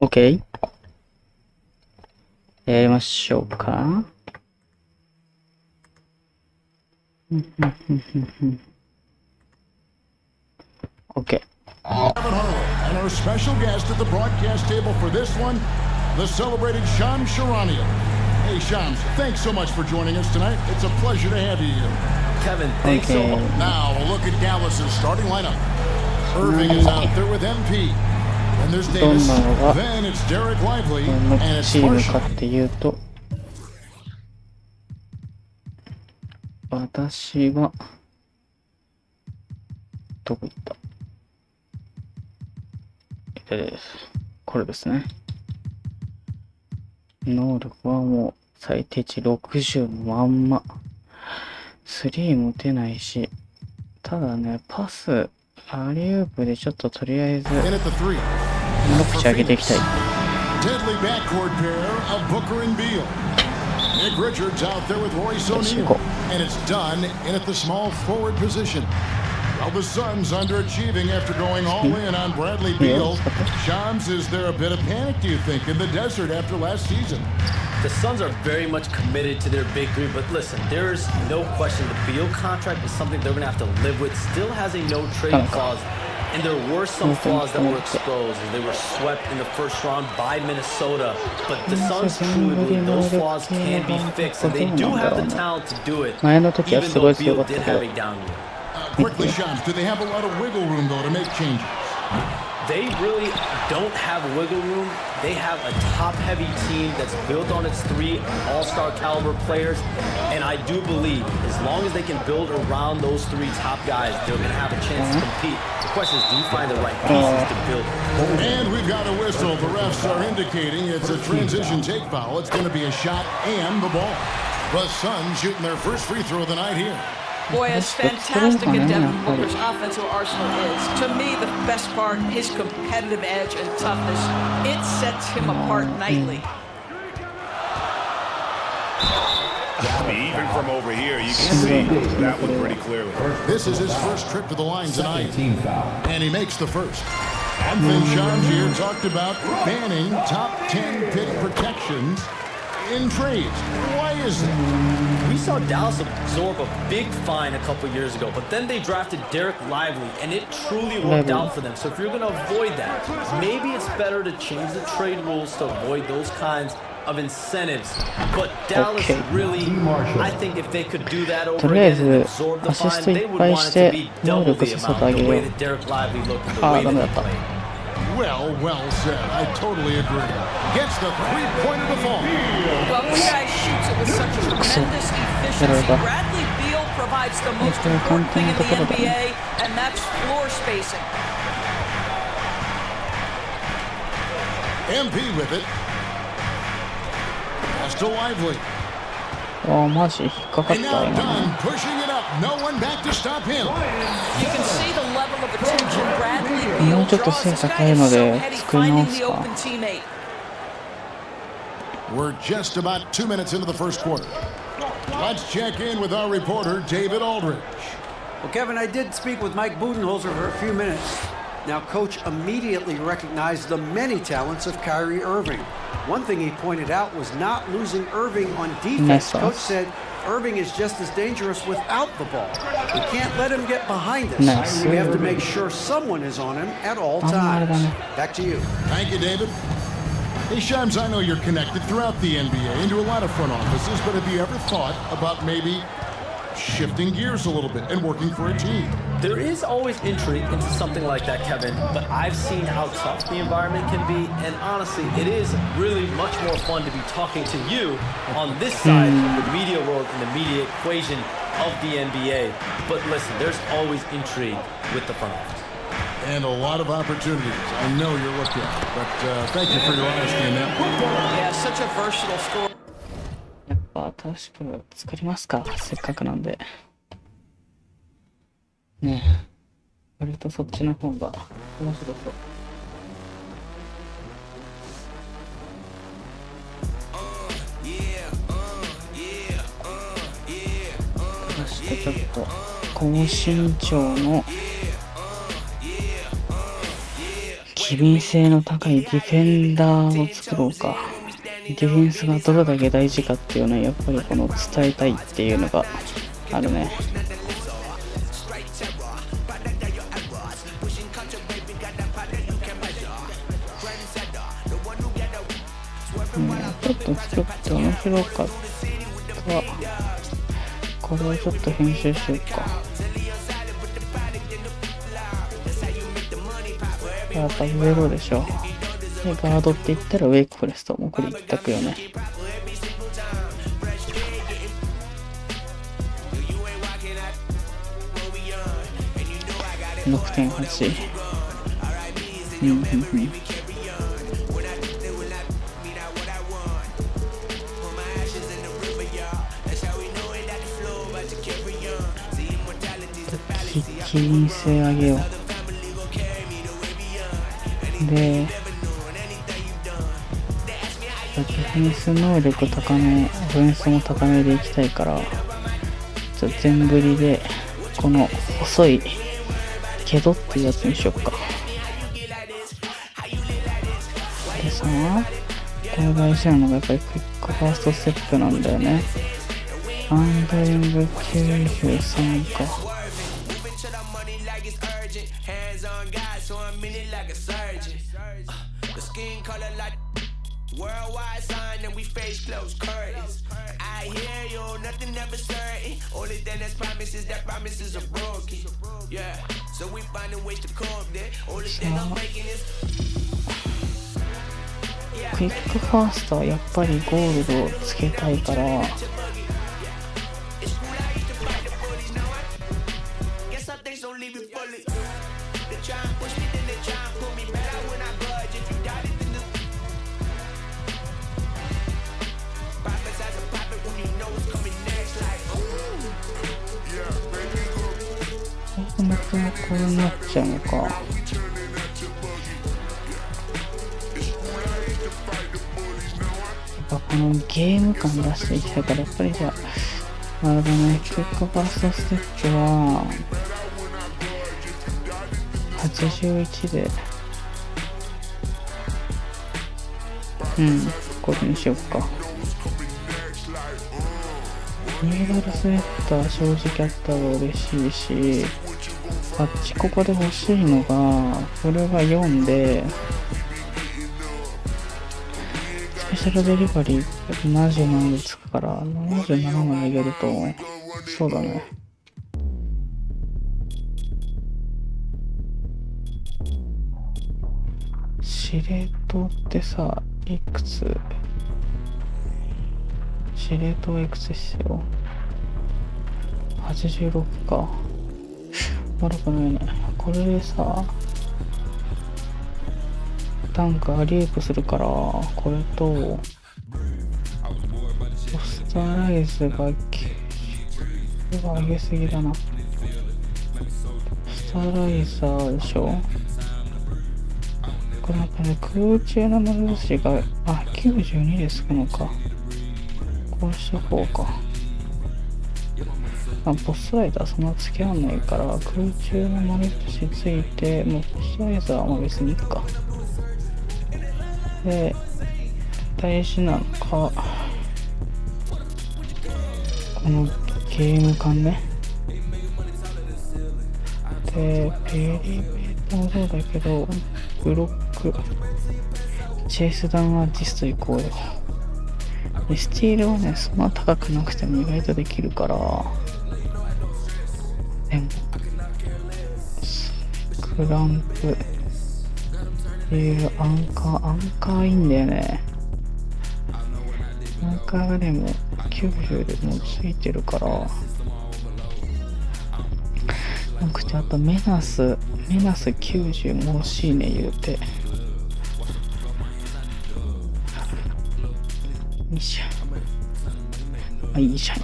OK？ やりましょうか。OK。And our special guest at the broadcast table for this one, the celebrated Shams Charania. Hey Shams, thanks so much for joining us tonight. It's a pleasure to have you here. Kevin, thanks so much. Now a look at Dallas's starting lineup. Irving is out there with MP. Then there's Davis. Then it's Derek Lively. And it's チームか Marshall. っていうと、私はどこ行った？これですね。能力はもう最低値60のまんま。3も打てないし、ただね、パス、アリウープでちょっととりあえず、In at the three. 口上げていきたい。Deadly backcourt pair of Booker and Beal. Nick Richards out there with Royce O'Neal. And it's done in at the small forward position. Well, the Suns underachieving after going all in on Bradley Beal. Shams, is there a bit of panic, do you think, in the desert after last season? The Suns are very much committed to their big three, but listen, there's no question the Beal contract is something they're going to have to live with. Still has a no-trade clause, and there were some flaws that were exposed as they were swept in the first round by Minnesota. But the Suns truly believe those flaws can be fixed, and they do have the talent to do it, even though Beal did have a down year. Quickly, Shams, do they have a lot of wiggle room, though, to make changes? They really don't have wiggle room. They have a top-heavy team that's built on its three all-star caliber players. And I do believe as long as they can build around those three top guys, they're going to have a chance to compete. The question is, do you find the right pieces to build? And we've got a whistle. The refs are indicating it's a transition take foul. It's going to be a shot and the ball. The Suns shooting their first free throw of the night here. Boy, as fantastic as Devin Booker's offensive arsenal is, to me the best part, his competitive edge and toughness, it sets him apart nightly. Even from over here, you can see that one pretty clearly. This is his first trip to the line tonight, and he makes the first. One thing Shams here talked about banning top 10 pick protections in trades. Why is that? We saw Dallas absorb a big fine a couple years ago, but then they drafted Derek Lively, and it truly worked out for them. So if you're going to avoid that, maybe it's better to change the trade rules to avoid those kinds of incentives. But Dallas really, I think if they could do that over again and absorb the fine, they would want it to be double the amount, the way that Derek Lively looked and the way that he played. Well said. I totally agree. Gets the three-pointer to fall. Well, this guy shoots it with such tremendous efficiency. Bradley Beal provides the most important thing in the NBA, and that's floor spacing. MP with it. Pass to Lively. マジ引っかかっ And た now 今。 done, pushing it up. No one back to stop him. You can see the level of attention Bradley も Beal うちょっと draws. 背 This guy 高い is の so で heady 作り直 finding す the か。 open teammate. We're just about 2 minutes into the first quarter. Let's check in with our reporter, David Aldridge. Well, Kevin, I did speak with Mike Budenholzer for a few minutes. Now, Coach immediately recognized the many talents of Kyrie Irving. One thing he pointed out was not losing Irving on defense. Coach said Irving is just as dangerous without the ball. We can't let him get behind us. We have to make sure someone is on him at all times. Back to you. Thank you, David. Hey, Shams, I know you're connected throughout the NBA into a lot of front offices, but have you ever thought about maybe shifting gears a little bit and working for a team? There is always intrigue into something like that, Kevin, but I've seen how tough the environment can be, and honestly, it is really much more fun to be talking to you on this side of the media world and the media equation of the NBA. But listen, there's always intrigue with the front office. And a lot of opportunities. I know you're looking at it, but thank you for your honesty in that. Yeah, such a versatile story. やっぱ新しく作りますか、せっかくなんで。ねえ、割とそっちの方が面白そう。そしてちょっと高身長の機敏性の高いディフェンダーを作ろうか。ディフェンスがどれだけ大事かっていうのはやっぱりこの伝えたいっていうのがあるね。ちょっと作って面白かった。これをちょっと編集しようか。やっぱゼロでしょ。でガードって言ったらウェイクフォレストもこれ一択よね。6.8。機敏性上げよう。で、ディフェンス能力高め、オフェンスも高めでいきたいから、全振りでこの細いけどっていうやつにしよっか。でさ、これ大事なのがやっぱりクイックファーストステップなんだよね。アンドリング93か。Worldwide sign and we face closed curtains. I hear you, nothing ever certain. Only thing that's promises that promises are broken. Yeah, so we finding ways to cope there. Only thing I'm making is クイックファーストはやっぱりゴールドをつけたいから、またこうなっちゃうのか。このゲーム感出していきたいから、やっぱりじゃあ、なるほどね、クイックファーストステップは81で、これにしよっか。ニードルスウェッター正直あったら嬉しいし、ここで欲しいのが、これが4で、スペシャルデリバリー77でつくから、77まで上げると、そうだね。司令塔ってさ、いくつ？司令塔はいくつですよ。86か。悪くないね。これでさ、ダンクアリウープするから、これと、ポスターライズが90、上げすぎだな。ポスターライザーでしょ。これなんかね、空中の丸寿司が、92でつくのか。こうしとこうか。ポストライザーそんな付き合わないから、空中の丸寿司ついて、もうポストライザーは別にいいか。で、大事なのか、このゲーム感ね。で、エリベーターもそうだけど、ブロック、チェイスダウンアーティスト行こうよ。で、スティールはね、そんな高くなくても意外とできるから、でも、クランプ、アンカーいいんだよね。アンカーがでも90でもうついてるから、なんかあとメナス90も欲しいね、言うて。よいしょ。いいじゃん。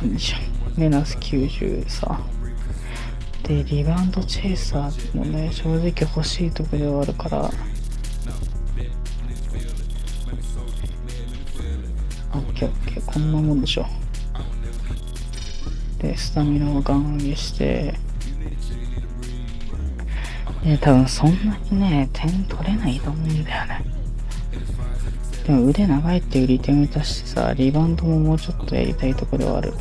メナス90さ。で、リバウンドチェイサーもね、正直欲しいとこではあるから、オッケー、こんなもんでしょ。で、スタミナをガン上げして、多分そんなにね、点取れないと思うんだよね。でも腕長いっていう利点を生かしてさ、リバウンドももうちょっとやりたいところではある。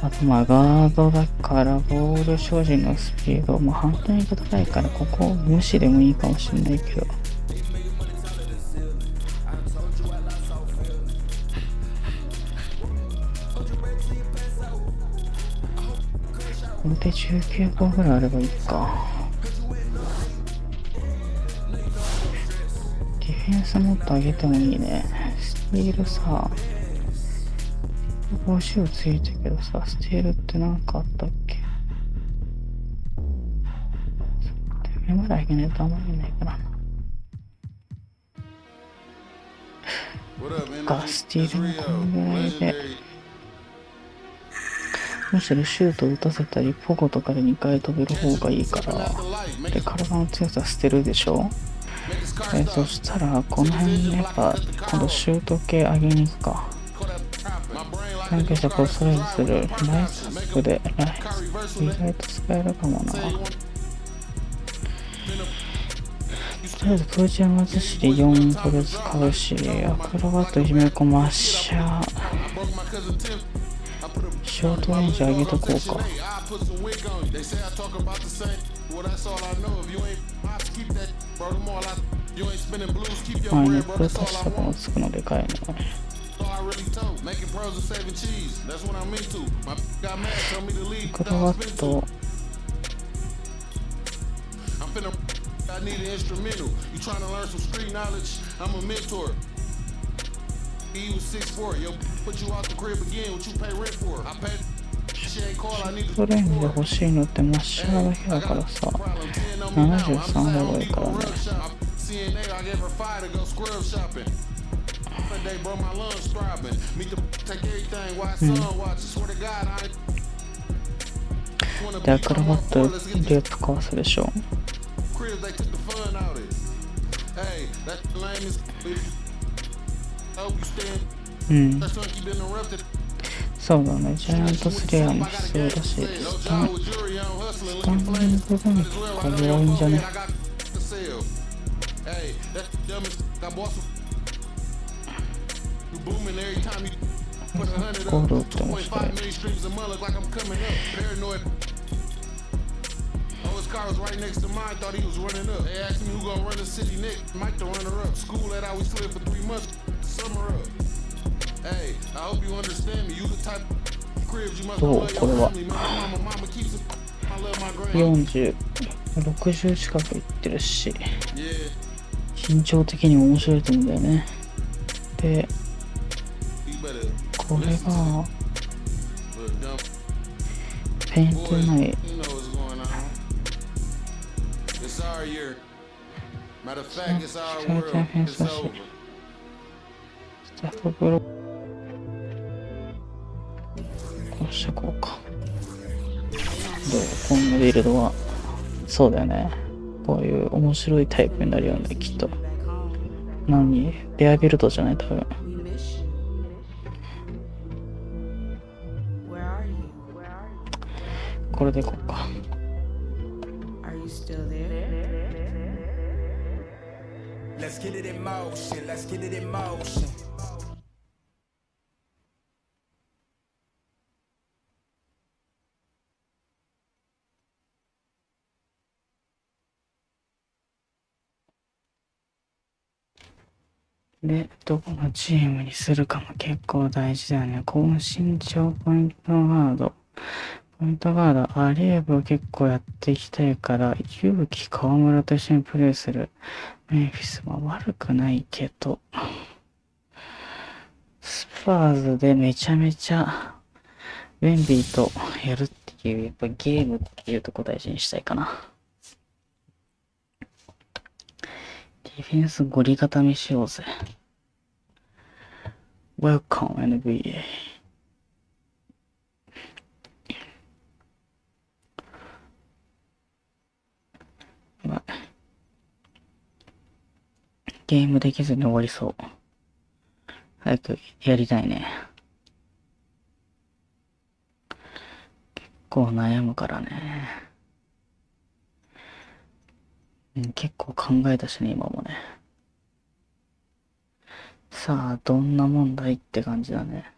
あとガードだからボール所持のスピード、本当に高いからここ無視でもいいかもしれないけど。これで19個ぐらいあればいいか。ディフェンスもっと上げてもいいね。スティールさ、50ついたけどさ、スティールってなんかあったっけ？手まで上げないとあんまりないからな。スティールもこのぐらいで、むしろシュート打たせたりポコとかで2回飛べる方がいいから。で、体の強さ捨てるでしょ。そしたらこの辺でやっぱ今度シュート系上げに行くか。関係者ポストライズするライスアップで意外と使えるかもな。とりあえずプーチン松市で4個で使うし、アクロバットいじめこマッシャーショートレンジ上げとこうか。ネット足したかもつくのでかいね。アクロバットショートレンジで欲しいのってマッシャーだけだからさ、73レベルからね。で、アクロバットループかわすでしょ。そうだね、ジャイアントスレアも必要だし、スタンディングベンチか弱いんじゃね。ゴール打ってもしたい。どうこれは40、60近くいってるし、身長的にも面白いと思うんだよね。で、これがペイントない。スタフブロックこうしてこうか。どうこのビルドは。そうだよね。こういう面白いタイプになるよね、きっと。何？レアビルドじゃない多分。これでいこうか。Let's get it in motion. Let's get it in motion. で、どこのチームにするかも結構大事だよね。高身長ポイントガード。ポイントガード、アリエブを結構やっていきたいから、勇気河村と一緒にプレーするメンフィスも悪くないけど、スパーズでめちゃめちゃウェンビーとやるっていう、やっぱゲームっていうとこ大事にしたいかな。ディフェンスゴリ固めしようぜ。Welcome NBA。ゲームできずに終わりそう。早くやりたいね。結構悩むからね。結構考えたしね、今もね。さあ、どんな問題って感じだね。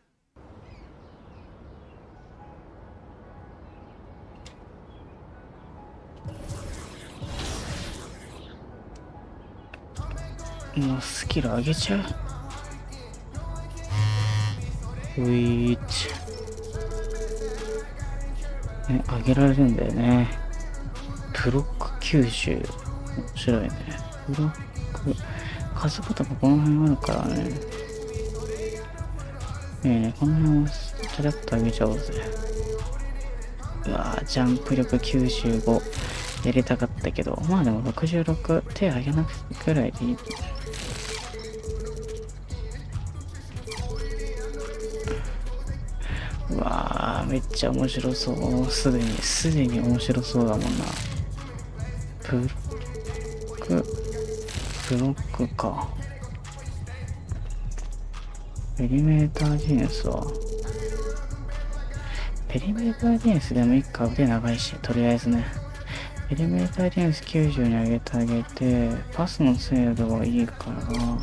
もうスキル上げちゃう。ウィーチ。ね、上げられるんだよね。ブロック90。面白いね。ブロック、加速とかこの辺あるからね。この辺をちゃらっと上げちゃおうぜ。うわぁ、ジャンプ力95。やりたかったけど、まあでも66、手上げなくてくらいでいい。うわぁ、めっちゃ面白そう。すでに面白そうだもんな。ブロックか。ペリメーターディフェンスはペリメーターディフェンスでも1回腕長いし、とりあえずね。ペリメーターディフェンス90に上げてあげて、パスの精度はいいからな。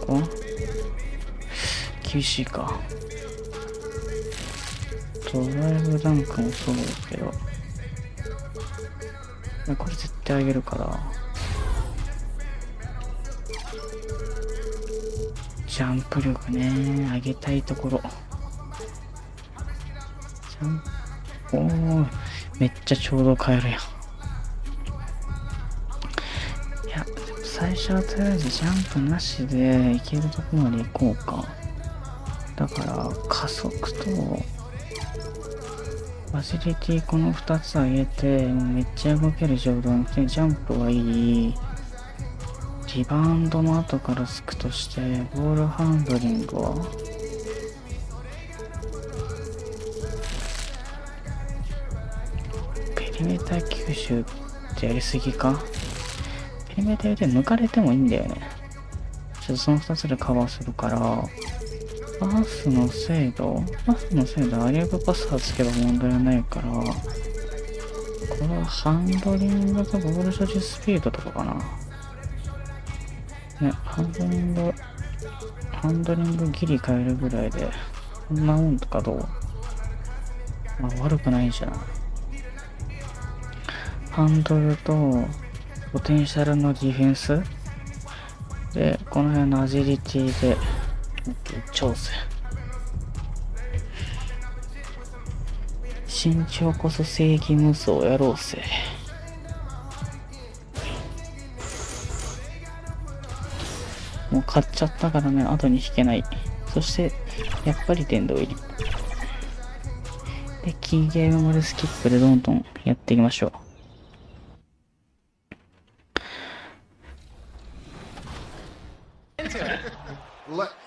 こ厳しいか。ドライブダンクもそうだけど、これ絶対上げるから。ジャンプ力ね、上げたいところ。おー、めっちゃちょうど変えるやん。いや、最初はとりあえずジャンプなしでいけるところまで行こうか。だから加速とファシリティこの2つ上げて、めっちゃ動ける状態にして、ジャンプはいい。リバウンドの後からつくとして、ボールハンドリングはペリメーター90ってやりすぎか。ペリメーターで抜かれてもいいんだよね。ちょっとその2つでカバーするから、パスの精度アリウープパスはつけば問題はないから、これはハンドリングとボール所持スピードとかかな。ね、ハンドリングギリ変えるぐらいで、こんなもんとかどう？まあ悪くないんじゃない。ハンドルとポテンシャルのディフェンスで、この辺のアジリティで調整。身長こそ正義無双やろうぜ。もう買っちゃったからね、後に引けない。そしてやっぱり殿堂入りで、キーゲームまでスキップでどんどんやっていきましょう。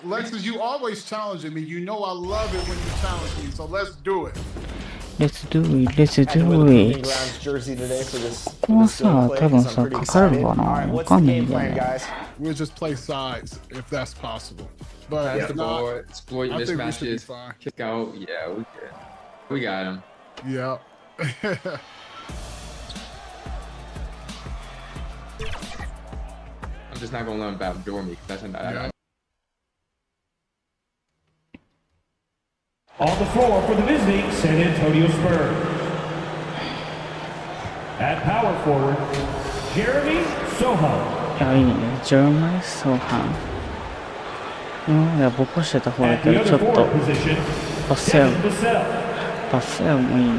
Lexus, you always challenging me. You know I love it when you challenge me, so let's do it. Let's do it. ここはさ、多分さ、かかるのかな？わかんないんだよね。We'll just play sides if that's possible. But if not, exploit I think we should be mismatches, fine. kick out. Yeah, we good. We got him. Yeah. I'm just not gonna let him backdoor me because that's not. On the floor for the visiting San Antonio Spurs. At power forward, Jeremy Sohan. いや、いいね。ジェルマイ・ソーハン。いや、ぼこしてた方だ At け the ど、ち other ょっと forward position, バスエウ Kevin Vassell. バスエウもいいね。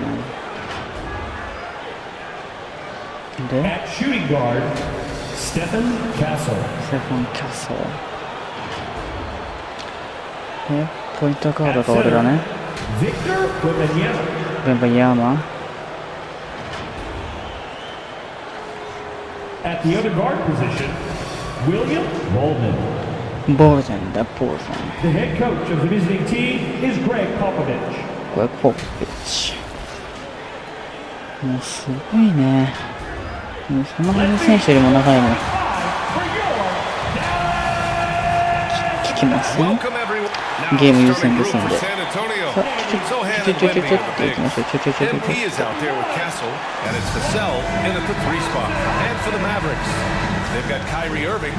で、 At shooting guard, Stephen Castle. セフォン・キャソー。で、ポイントガードが俺だね。 Victor Wembanyama. ベンバヤーマ。 At the other guard position, William Baldwin. ボーゼンだ、ボーゼン。 The head coach of the visiting team is Greg Popovich. これポッピッチ。もうすごいね。もうその辺の選手よりも長いね。聞きますよ。 Welcome everyone. Now ゲーム優先ですんで。 San Antonio. さあ、ちょっていきましょう。 MP is out there with Castle, and it's Vassell in at the 3 spot. And for the Mavericks, they've got Kyrie Irving.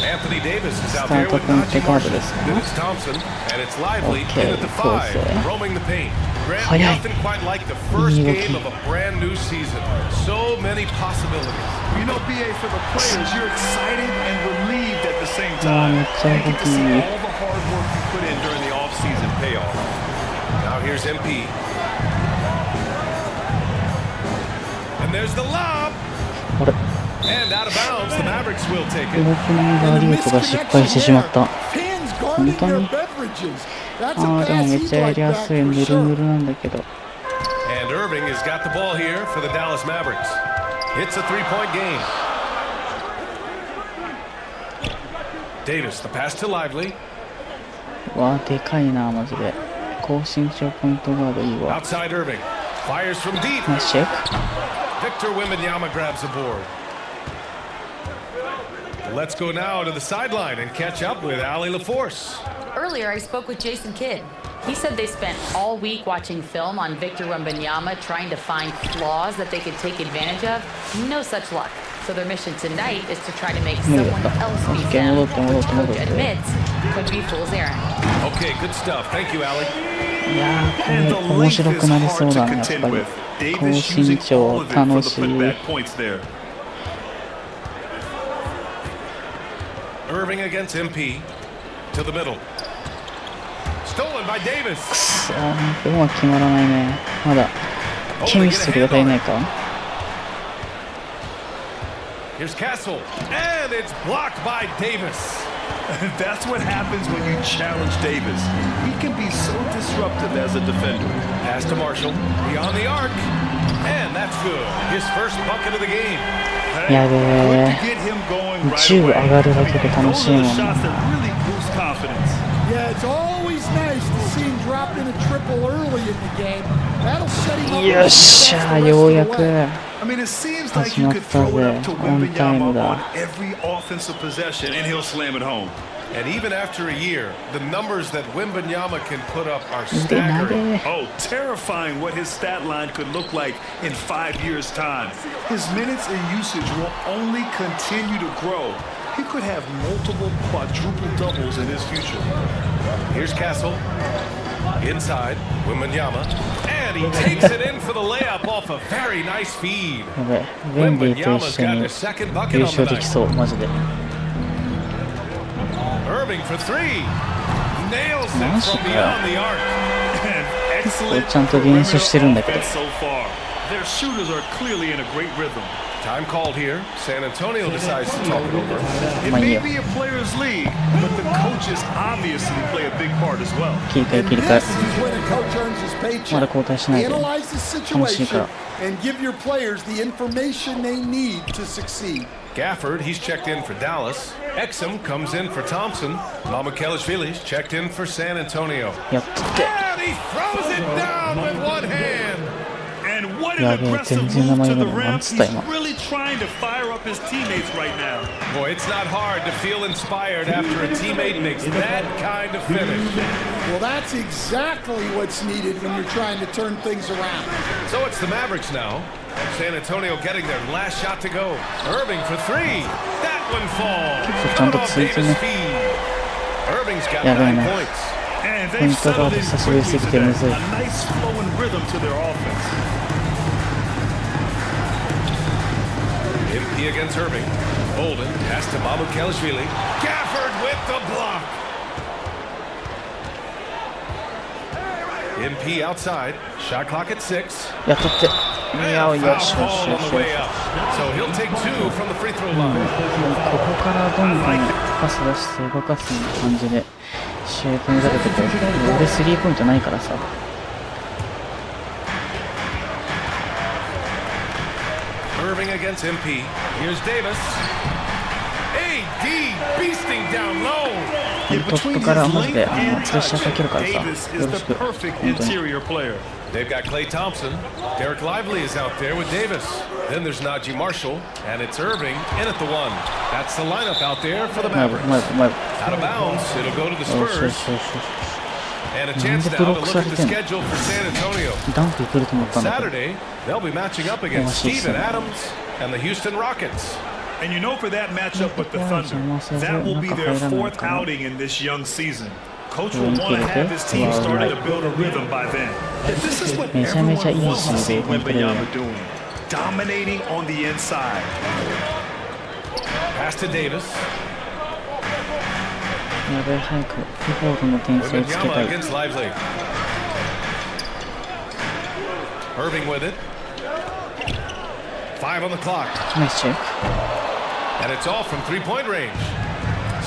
Anthony Davis is out there with Najee Marshall. Then it's Thompson, and it's Lively in at the 5, roaming the paint. Grant, nothing quite like the first game of a brand new season. So many possibilities. You know, BA, for the players, you're excited and relieved at the same time. Yeah, You get to see all the hard work you put in during the off-season payoff. Now here's MP. And there's the lob. あれ And out of bounds, the Mavericks will take ブロ it. ックのガーリートが失敗してしまった。 Fans 本 guarding 当 their に beverages. あ That's a あ、でも pass めっ he'd ちゃや like りや back すい。 for ぬる sure. ぬるなんだけど。 And Irving has got the ball here for the Dallas Mavericks. It's a 3-point game. Davis, the pass to Lively. わあ、でかいな、マジで。高身長ポイントガードいいわ。 Outside Irving. Fires from deep. ナイスシェイク。 Victor Wembanyama grabs a board. Let's go now to the sideline and catch up with Allie LaForce. Earlier, I spoke with Jason Kidd. He said they spent all week watching film on Victor Wembanyama, trying to find flaws that they could take advantage of. No such luck. So their mission tonight is to try to make someone else beat them, which coach admits could be fool's errand. Okay, good stuff. Thank you, Allie. いやー、これ面白くなりそうだね、やっぱり。高身長、楽しい。 Irving against MP to the middle. Stolen by Davis. くそー、でも決まらないね。まだ、ケミストリーが足りないか。 Here's Castle, and it's blocked by Davis. That's what happens when you challenge Davis. He can be so disruptive as a defender. Pass to Marshall, beyond the arc, and that's good. His first bucket of the game. やべえ。10上がるだけで楽しいもんな。 Yeah, it's always nice to see him drop in a triple early in the game. That'll set him up. よっしゃ、ようやく。 I mean, it seems like you could throw it up to Wembanyama on every offensive possession, and he'll slam it home. And even after a year, the numbers that Wembanyama can put up are staggering. Oh, terrifying what his stat line could look like in 5 years' time. His minutes and usage will only continue to grow. He could have multiple quadruple doubles in his future. Here's Castle. Inside, Wembanyama. And he takes it in for the layup off a very nice feed. やべえ、ウェンディと一緒に優勝できそう、マジで。 Irving for 3. Nails it from beyond the arc. 結構ちゃんとディフェンスしてるんだけど。 Their shooters are clearly in a great rhythm. Time called here. San Antonio decides to talk it over. It may be a player's league, but the coaches obviously play a big part as well. 切り替え切り替 This え。 is when a coach earns his paycheck. まだ交代しないで。 Analyze the 楽しいか situation ら。 and give your players the information they need to succeed. Gafford, he's checked in for Dallas. Exum comes in for Thompson. Mamukelashvili's checked in for San Antonio. やってって。 And he throws it down with one hand. And what an aggressive move to the rim. He's really trying to fire up his teammates right now. Boy, it's not hard to feel inspired after a teammate makes that kind of finish. Well, that's exactly what's needed when you're trying to turn things around. So it's the Mavericks now. San Antonio getting their last shot to go. Irving for 3. That one falls. Cut off Davis' feed. Irving's got やべえ 9 な。 points. And ポイ they've ントガー settled ド in 久しぶりすぎ quickly てむ today. ずい。 A nice flow and rhythm to their offense. MP against Irving. Bolden pass to Mamukelashvili. Gafford with the block. MP outside. Shot clock at 6. やったって。いや、よしよ Foul し ball よ on し the よし。 way up. So he'll take 2 from the free throw line. ここからどんどんパス出して動かす感じで試合組み立ててくる。俺スリーポイントないからさ。 Irving against MP. Here's Davis. AD beasting down low. トップからマジでプレッシャーかけるからさ。よろ Davis し is く。 the perfect 本当に。 interior player. They've got Klay Thompson. Derek Lively is out there with Davis. Then there's Najee Marshall. And it's Irving in at the 1. That's the lineup out there for the うまいぶ Mavericks. うまいぶうまいぶ。 Out of bounds. It'll go to the よしよ Spurs. しよしよし。And a chance now to look at the schedule for San Antonio. ダンク来ると思ったんだけど。 Saturday, they'll be matching up against Steven Adams and the Houston Rockets. And you know, for that matchup with the Thunder, that will be their 4th outing in this young season. Coach will want to have his team starting to build a rhythm by then. This is what everyone wants to see Wembanyama doing. Dominating on the inside. Pass to Davis. やべえ、早くピフォードの点数をつけたい。 against Lively. Irving with it. 5 on the clock. ナイスチェック。 And it's off from 3-point range.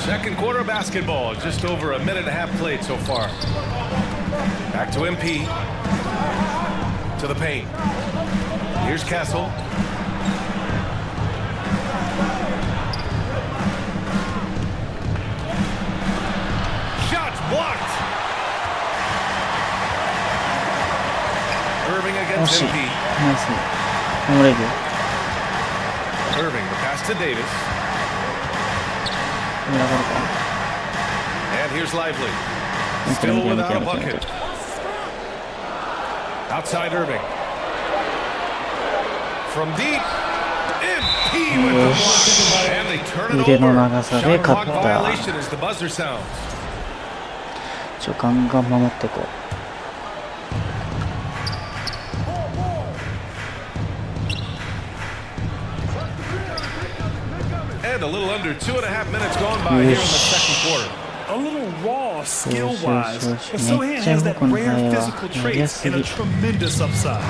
Second quarter basketball, just over a minute and a half played so far. Back to MP. To the paint. Here's Castle. Shots blocked. Irving against MP. ナイス。守れるよ。 Irving, the pass to Davis. 見られるか。 And here's Lively. Still without a bucket. Outside Irving. From deep. MP with the block. And they turn it 腕の over. 長さで Shot 勝 clock った。 violation as the buzzer sounds. ガンガン守っていこう。 And a little under 2.5 minutes gone by here in the second quarter. A little raw skill-wise, but Sohan has that rare physical traits and a tremendous upside.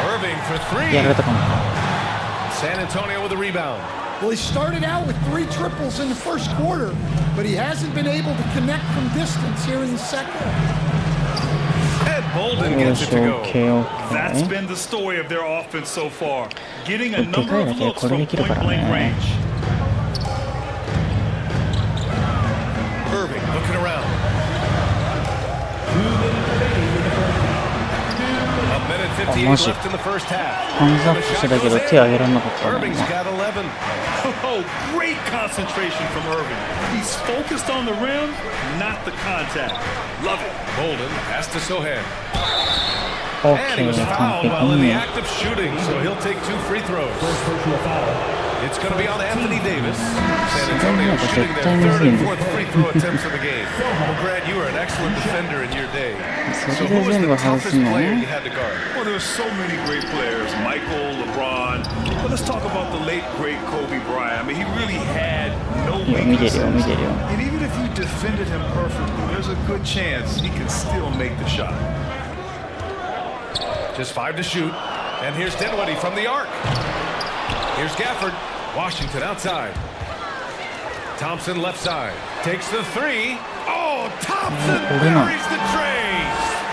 Irving for 3. やられたかも。 San Antonio with a rebound. Well, he started out with 3 triples in the first quarter, but he hasn't been able to connect from distance here in the second. And Bolden gets it to go. That's been the story of their offense so far. Getting a number of looks from point-blank range. Irving looking around. A minute 58 left in the first half. ハンズアップしてたけど手上げられなかったね。 Irving's got 11. Oh, great concentration from Irving. He's focused on the rim, not the contact. Love it. Bolden pass to Sohan. OK、 And he was 完 fouled 璧 while in the に。 act of shooting, so he'll take 2 free throws. It's going to be on Anthony Davis. San Antonio shooting their 3rd and 4th free throw attempts of the game. Well, Grant, you were an excellent defender in your day. So who was the toughest player you had to guard? Well, there's so many great players. Michael, LeBron. But let's talk about the late, great Kobe Bryant. I mean, he really had no weaknesses. And even if you defended him perfectly, there's a good chance he can still make the shot. Just 5 to shoot. And here's Dinwiddie from the arc. Here's Gafford. Washington outside. Thompson left side. Takes the 3. Oh, Thompson buries the tray.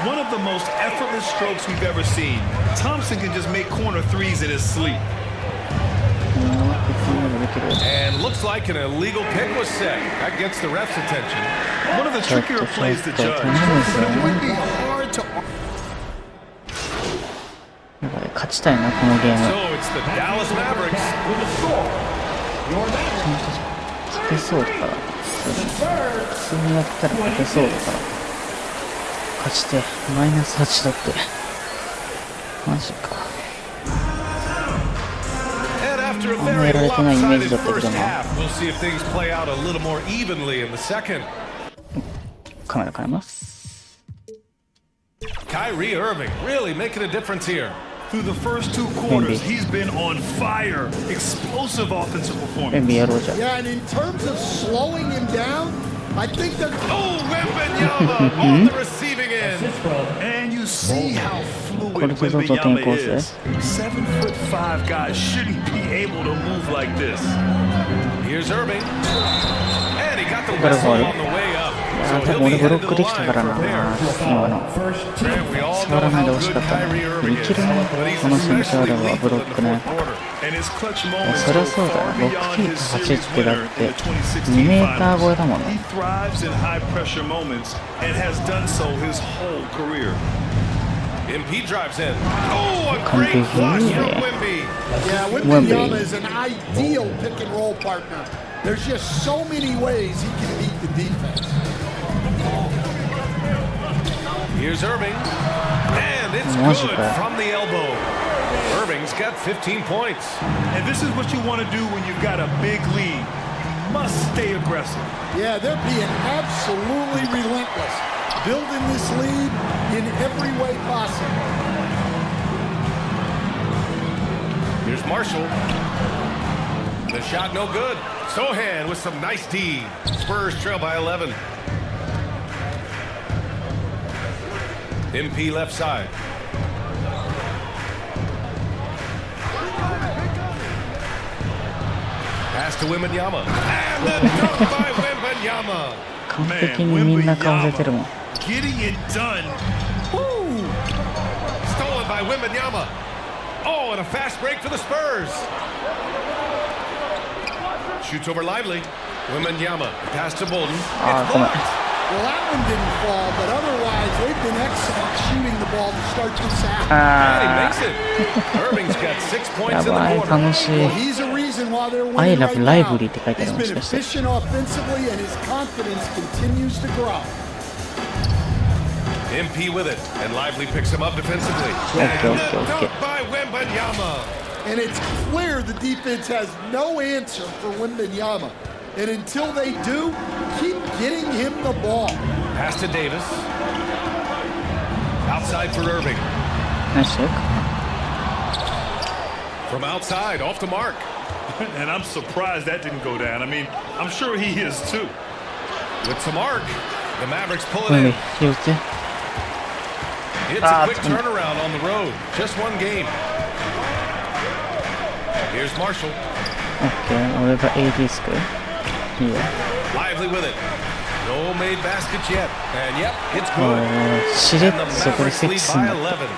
One of the most effortless strokes we've ever seen. Thompson can just make corner threes in his sleep. And looks like an illegal pick was set. That gets the ref's attention. One of the trickier plays to judge. It would be hard to... 勝ちたいな、このゲーム。 So it's the Dallas Mavericks. 勝てそうだから。普通にやったら勝てそうだから。勝ちて、マイナス8だって。マジか。あんまやられてないイメージだったけどな。カメラ変えます。Kyrie Irving really making a difference here. Through the first 2 quarters, he's been on fire. Explosive offensive performance. NBA やろうじゃん。 Yeah, and in terms of slowing him down, I think that... Oh, Wembanyama on the receiving end. And you see how fluid Wembanyama is. 7'5" guys shouldn't be able to move like this. Here's Irving. And he got the whistle on the way up. 多分俺ブロックできたからな、今の。触らないでほしかったな。いけるね、この身長あればブロックね。そりゃそうだよ、6フィート8ってだって2メーター超えだもんね。MP drives in. Oh, a great flush from Wemby. Yeah, Wembanyama is an ideal pick and roll partner. There's just so many ways he can beat the defense. Here's Irving, and it's good from the elbow. Irving's got 15 points. And this is what you want to do when you've got a big lead. Must stay aggressive. Yeah, they're being absolutely relentless, building this lead in every way possible. Here's Marshall. The shot no good. Sohan with some nice D. Spurs trail by 11. MP left side. Pass to Wembanyama. And the dunk by Wembanyama. 完璧にみんな顔出てるもん。 Getting it done. Woo! Stolen by Wembanyama. Oh, and a fast break for the Spurs. Shoots over Lively. Wembanyama. Pass to Bolden. It's blocked. Well, that one didn't fall, but otherwise they've been excellent shooting the ball to start this half. And he makes it. Irving's got 6 points in the quarter. 楽しい。 Well, he's a reason why they're I winning love right now. Lively って書いてある He's もし been かして。 efficient offensively, and his confidence continues to grow. MP with it, and Lively picks him up defensively. Okay. Dunk by Wembanyama. And it's clear the defense has no answer for Wembanyama. And until they do, keep getting him the ball. Pass to Davis. Outside for Irving. Nice look. From outside, off the mark. And I'm surprised that didn't go down. I mean, I'm sure he is too. With some arc, the Mavericks pull it in. It's a quick turnaround on the road. Just one game. Here's Marshall. Okay, 俺が AD スクいいよ。 Lively with it. No made baskets yet. And yep, it's good. しれっ And と the そこで Mavericks セック lead スすん by だ。 11.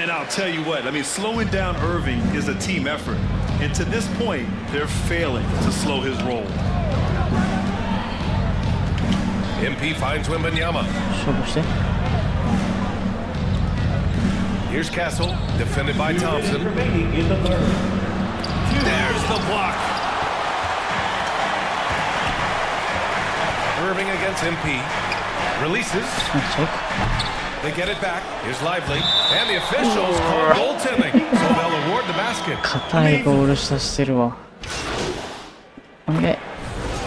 And I'll tell you what, I mean, slowing down Irving is a team effort. And to this point, they're failing to slow his roll. MP finds Wembanyama. 勝負して。 Here's Castle, defended by Thompson. There's the block. Irving against MP. Releases. They get it back. Here's Lively. And the officials call goaltending. So they'll award the basket. 硬いゴール下してるわ。OK。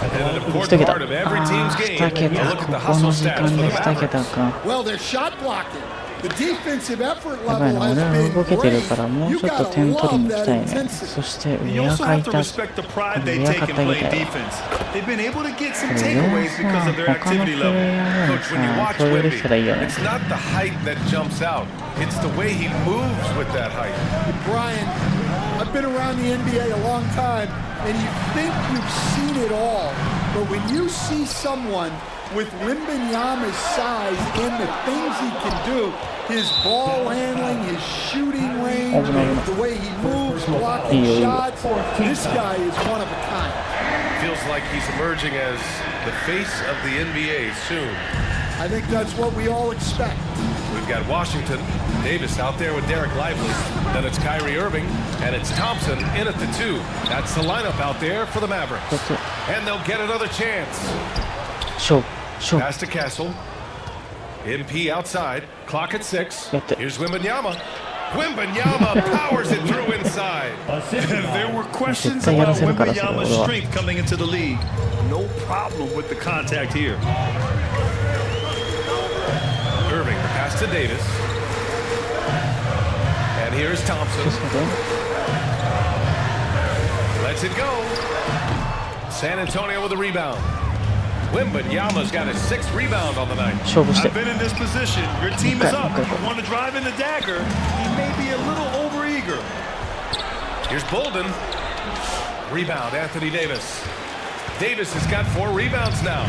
And an important part of every team's game. 2桁。 Look at the ここ hustle の時 stats 間 for で the 2 Mavericks. 桁か。 Well, they're shot blocking. The defensive effort やばい level な、 has 俺は been 動けてるから great. もう You ちょっと gotta 点取り love に行き that たいね。 intensity. そして You 上 also 書い have to た。 respect the pride they 上 take 書 in いたみ playing たい。 defense. They've been able to get some これ takeaways で because さ of their 他のプ activity レイヤ level. ーも Coach, when you さ watch 共有できたらいいよ Wemby, ね。 it's not the height that jumps out. It's the way he moves with that height. Brian, I've been around the NBA a long time, and you think you've seen it all, but when you see someone with Wembanyama's size and the things he can do, his ball handling, his shooting range, the way he moves, blocking shots, this guy is one of a kind. Feels like he's emerging as the face of the NBA soon. I think that's what we all expect. We've got Washington, Davis out there with Derek Lively. Then it's Kyrie Irving, and it's Thompson in at the 2. That's the lineup out there for the Mavericks. And they'll get another chance. Pass to Castle. MP outside. Clock at 6. Here's Wembanyama. Wembanyama powers it through inside. There were questions about Wembanyama's strength coming into the league. No problem with the contact here. Irving, pass to Davis. And here's Thompson. Lets it go. San Antonio with a rebound. Wembanyama's got his 6th rebound on the night. I've been in this position. Your team is up. You want to drive in the dagger. He may be a little overeager. Here's Bolden. Rebound, Anthony Davis. Davis has got 4 rebounds now.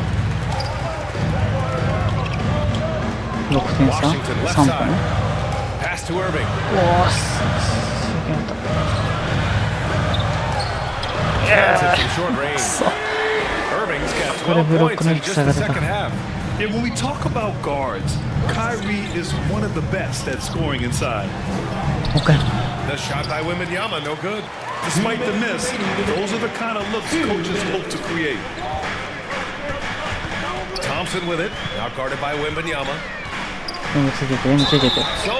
Washington left side. Pass to Irving. Kansas in short range. Irving's got 12 points in just the second half. And when we talk about guards, Kyrie is one of the best at scoring inside. Okay. The shot by Wembanyama, no good. Despite the miss, those are the kind of looks coaches hope to create. Thompson with it, now guarded by Wembanyama. So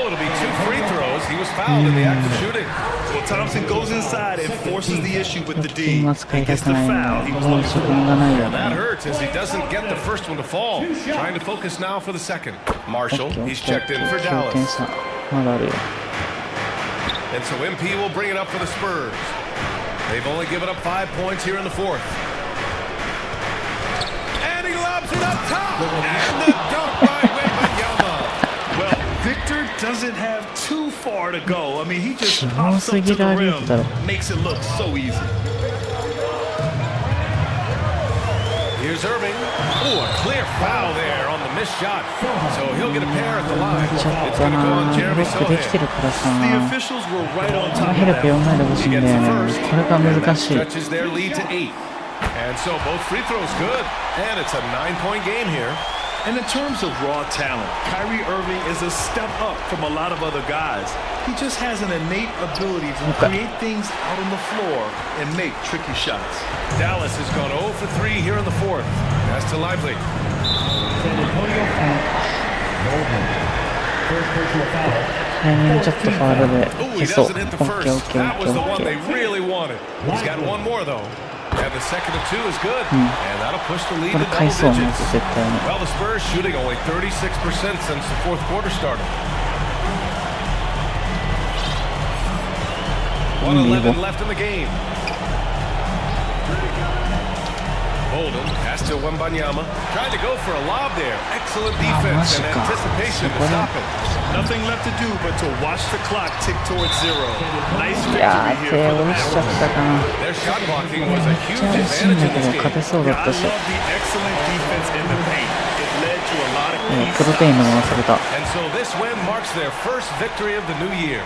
it'll be 2 free throws. He was fouled in the act of shooting. Well, Thompson goes inside and forces the issue with the D. He gets the foul. He was looking for. And that hurts as he doesn't get the first one to fall. Trying to focus now for the second. Marshall, he's checked in for Dallas. And so MP will bring it up for the Spurs. They've only given up 5 points here in the fourth. And he lobs it up top. And the dunk by Wembanyama. Well, Victor doesn't have too far to go. I mean, he just pops up to the rim, makes it look so easy. Here's Irving. Oh, a clear foul there on the missed shot. So he'll get a pair at the line. It's going to go on Jeremy Sohan. The officials were right on top of that. He gets the first, and that stretches their lead to 8. And so both free throws good. And it's a 9-point game here. And in terms of raw talent, Kyrie Irving is a step up from a lot of other guys. He just has an innate ability to create things out on the floor and make tricky shots. Dallas has gone 0 for 3 here in the fourth. That's to Lively. San Antonio first personal foul. Ooh, he doesn't hit the first. That was the one they really wanted. He's got one more, though. And the second of 2 is good. And that'll push the lead to double digits. Well, the Spurs shooting only 36% since the fourth quarter started. 1:11 left in the game. Holden pass to Wembanyama. Trying to go for a lob there. Excellent defense and anticipation to stop it. Nothing left to do but to watch the clock tick towards 0. Nice victory here for the Mavericks. Their shot blocking was a huge advantage in this game. Yeah, I love the excellent defense in the paint. It led to a lot of clean shots. And so this win marks their first victory of the new year.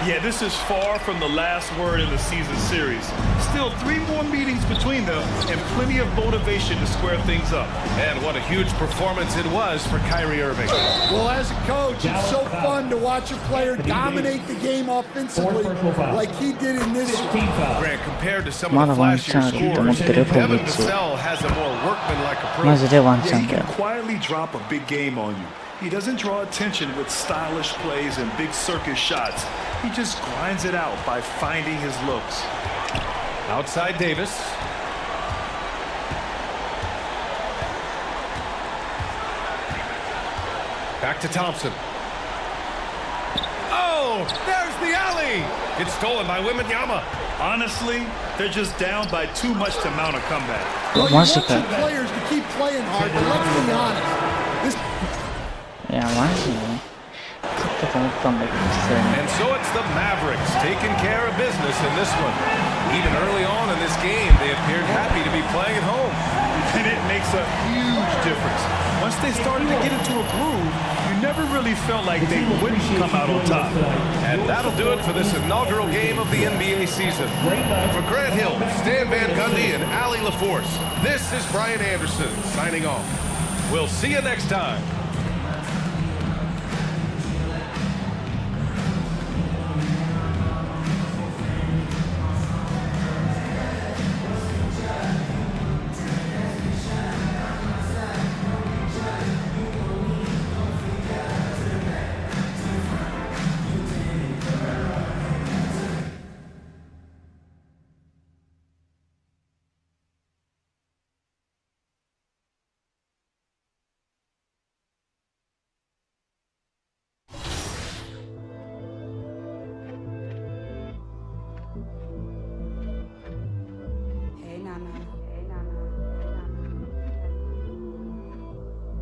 Yeah, this is far from the last word in the season series. Still 3 more meetings between them and plenty of motivation to square things up. And what a huge performance it was for Kyrie Irving. Well, as a coach, it's so fun to watch a player dominate the game offensively like he did in this game. Grant, compared to some of the flashier scores, Devin Vassell has a more workmanlike approach. Yeah, he can quietly drop a big game on you. He doesn't draw attention with stylish plays and big circus shots. He just grinds it out by finding his looks. Outside Davis. Back to Thompson. Oh, there's the alley. It's stolen by Wembanyama. Honestly, they're just down by too much to mount a comeback. Well, you want your players to keep playing hard, but let's be honest. And so it's the Mavericks taking care of business in this one. Even early on in this game, they appeared happy to be playing at home. And it makes a huge difference. Once they started to get into a groove, you never really felt like they wouldn't come out on top. And that'll do it for this inaugural game of the NBA season. For Grant Hill, Stan Van Gundy, and Allie LaForce, this is Brian Anderson signing off. We'll see you next time.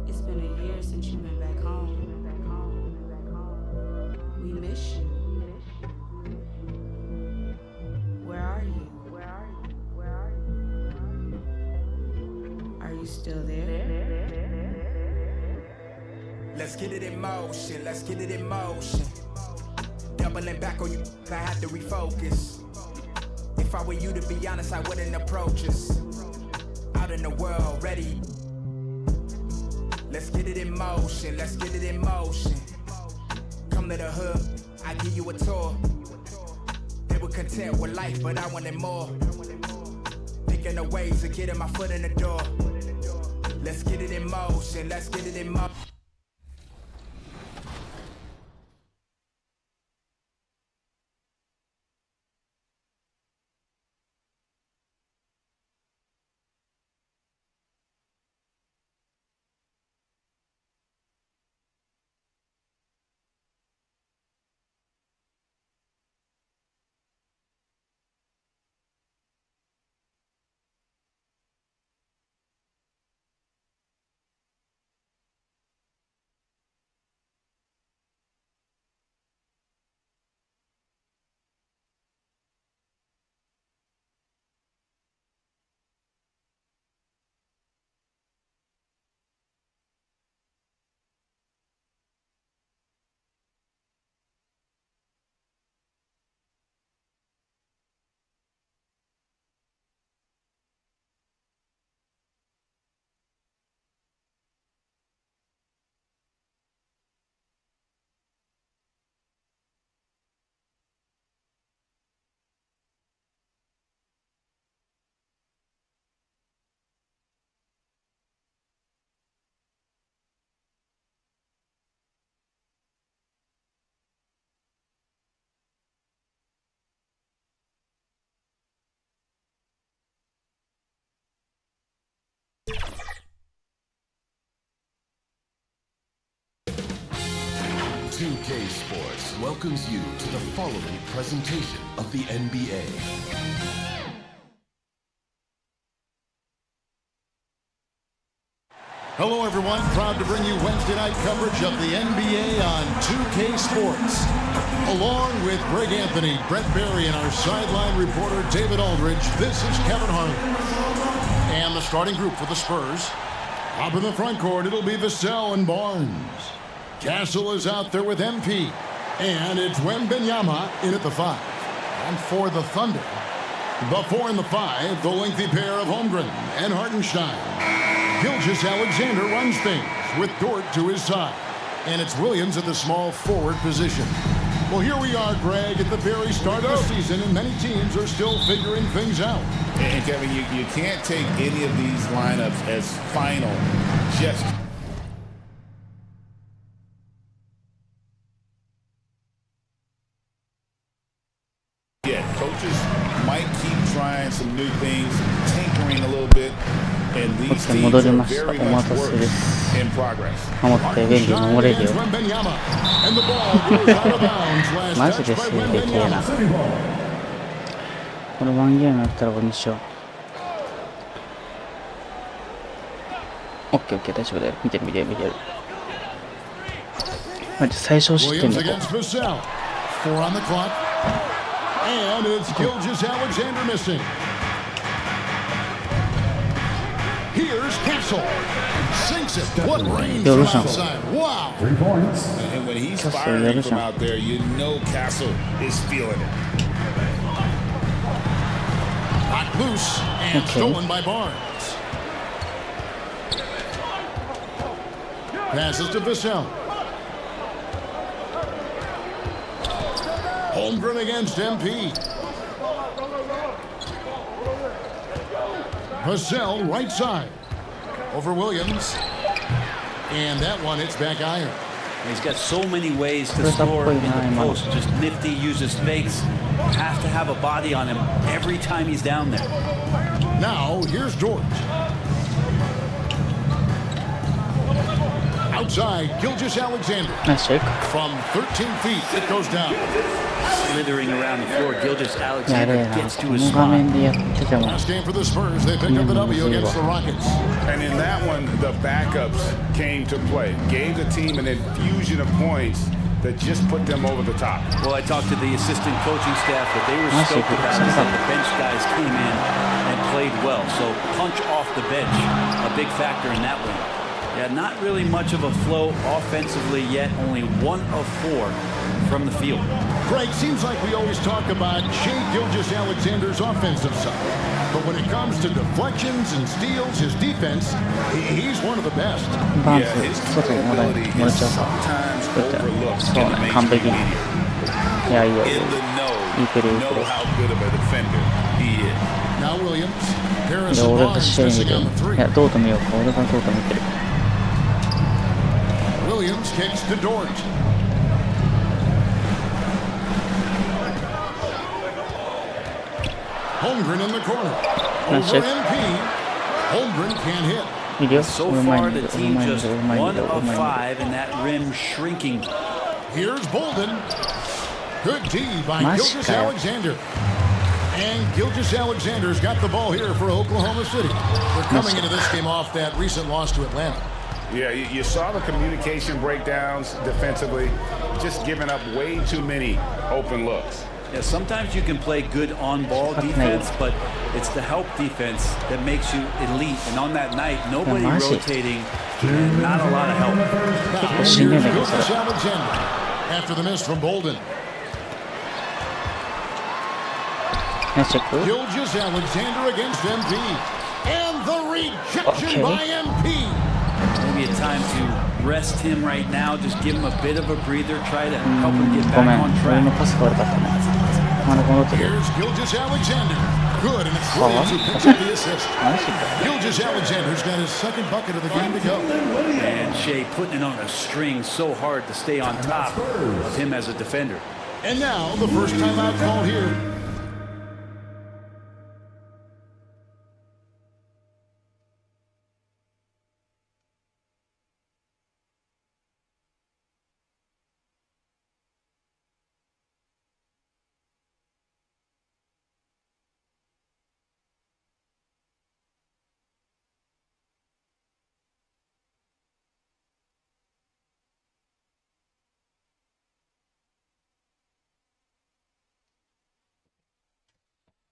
It's been a year since you've been back home. We miss you. Where are you? Are you still there? Let's get it in motion, let's get it in motion. Doubling back on you, I had to refocus. If I were you, to be honest, I wouldn't approach us. Out in the world, ready. Let's get it in motion, let's get it in motion. Come to the hood, I give you a tour. They will content with life, but I wanted more. Thinking of ways of getting my foot in the door. Let's get it in motion, let's get it in motion. UK Sports welcomes you to the following presentation of the NBA. Hello, everyone. Proud to bring you Wednesday night coverage of the NBA on 2K Sports. Along with Greg Anthony, Brett Barry, and our sideline reporter, David Aldridge, this is Kevin Harlan. And the starting group for the Spurs. Up in the front court, it'll be Vassell and Barnes. Castle is out there with MP. And it's Wembanyama in at the 5. And for the Thunder, the 4 and the 5, the lengthy pair of Holmgren and Hartenstein. Gilgeous-Alexander runs things with Dort to his side. And it's Williams at the small forward position. Well, here we are, Greg, at the very start of the season, and many teams are still figuring things out. And Kevin, you can't take any of these lineups as final just yet. Coaches might keep trying some new things, tinkering a little bit, and these teams are very much work in progress. 守って便利に守れるよ。マジで数でけえな。これワンゲームやったらこれにしよう。オッケーオッケー、大丈夫だよ。見てる見てる見てる。マジ最小失点だこう。And it's Gilgeous-Alexander missing. Here's Castle. Sinks it. What range from outside. Wow. 3 points. And when he's firing from out there, you know Castle is feeling it. Knocked loose and stolen by Barnes. Passes to Vassell. Holmgren against MP. Vassell right side. Over Williams. And that one hits back iron. He's got so many ways to score in the post. Just nifty, uses fakes. Have to have a body on him every time he's down there. Now, here's Dort. Outside, Gilgeous-Alexander. Nice shake. From 13 feet, it goes down. Slithering around the floor, Gilgeous-Alexander gets to his spot. Last game for the Spurs, they pick up the W against the Rockets. And in that one, the backups came to play. Gave the team an infusion of points that just put them over the top. Well, I talked to the assistant coaching staff, but they were stoked about it. The bench guys came in and played well. So punch off the bench, a big factor in that one. Yeah, not really much of a flow offensively yet. Only 1 of 4 from the field. Greg, seems like we always talk about Shai Gilgeous-Alexander's offensive side. But when it comes to deflections and steals, his defense, he's one of the best. Yeah, his capability is sometimes overlooked in the major media. In the nose. いいプレーいい know プレー。 how good of a defender he is. Now Williams. いや Harrison 俺が Barnes 試合見 missing て on る。 the い three. やどうと見ようか。俺がどうと見てる。 Williams kicks to Dort. Holmgren in the corner. Over Nice check. MP. Holmgren can't hit. いいよ。 So 俺前 far, にい the る。俺 team 前にい just る。俺前にい 1 る。俺 of 前にいる。 5, and that rim shrinking. Here's Bolden. Good D by Nice Gilgeous guy. Alexander. And Gilgeous Alexander's got the ball here for Oklahoma City. They're coming into this game off that recent loss to Atlanta. Yeah, you saw the communication breakdowns defensively, just giving up way too many open looks. Yeah, sometimes you can play good on-ball defense, but it's the help defense that makes you elite. And on that night, nobody rotating, and not a lot of help. Now, here's Gilgeous Alexander after the miss from Bolden. Gilgeous Alexander against MP. And the rejection by MP. Maybe a time to rest him right now, just give him a bit of a breather, try to help him get back on track. Here's Gilgeous Alexander. Good, and it's Williams who picks up the assist. Gilgeous Alexander's got his second bucket of the game to go. And Shea putting it on a string so hard to stay on top of him as a defender. And now, the first time out called here.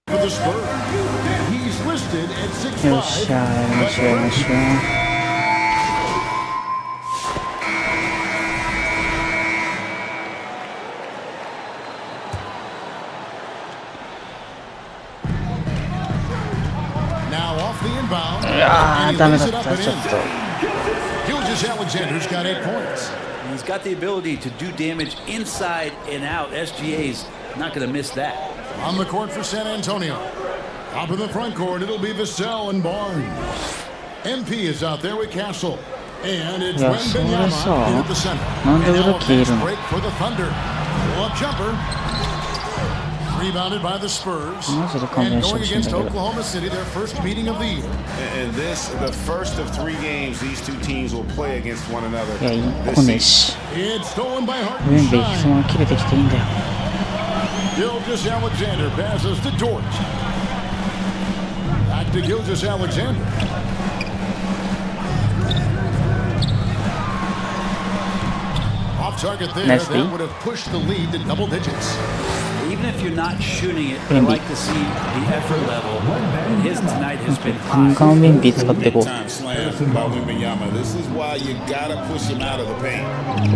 For the Spurs. He's listed at 6'5". よっしゃー、やりましょう、やりましょう。Now off the inbound. あー、ダメだった、ちょっと。Gilgeous Alexander's got 8 points. He's got the ability to do damage inside and out. SGA's not going to miss that. On the court for San Antonio. Up in the front court, it'll be Vassell and Barnes. MP is out there with Castle. And it's Wembanyama in at the center. And now a fast break for the Thunder. Pull-up jumper. Rebounded by the Spurs. And going against Oklahoma City, their first meeting of the year. And this, the first of 3 games these two teams will play against one another. いや、1個ねえし。 It's stolen by ウェンベイ、そのまま切れてきていいんだよ。Gilgeous Alexander passes to Dort. Back to Gilgeous Alexander. Off target there, that would have pushed the lead to double digits. Even if you're not shooting it, I like to see the effort level. And his tonight has been high. ガンウェンビー使っていこう。 Time slam by Wembanyama. This is why you gotta push him out of the paint.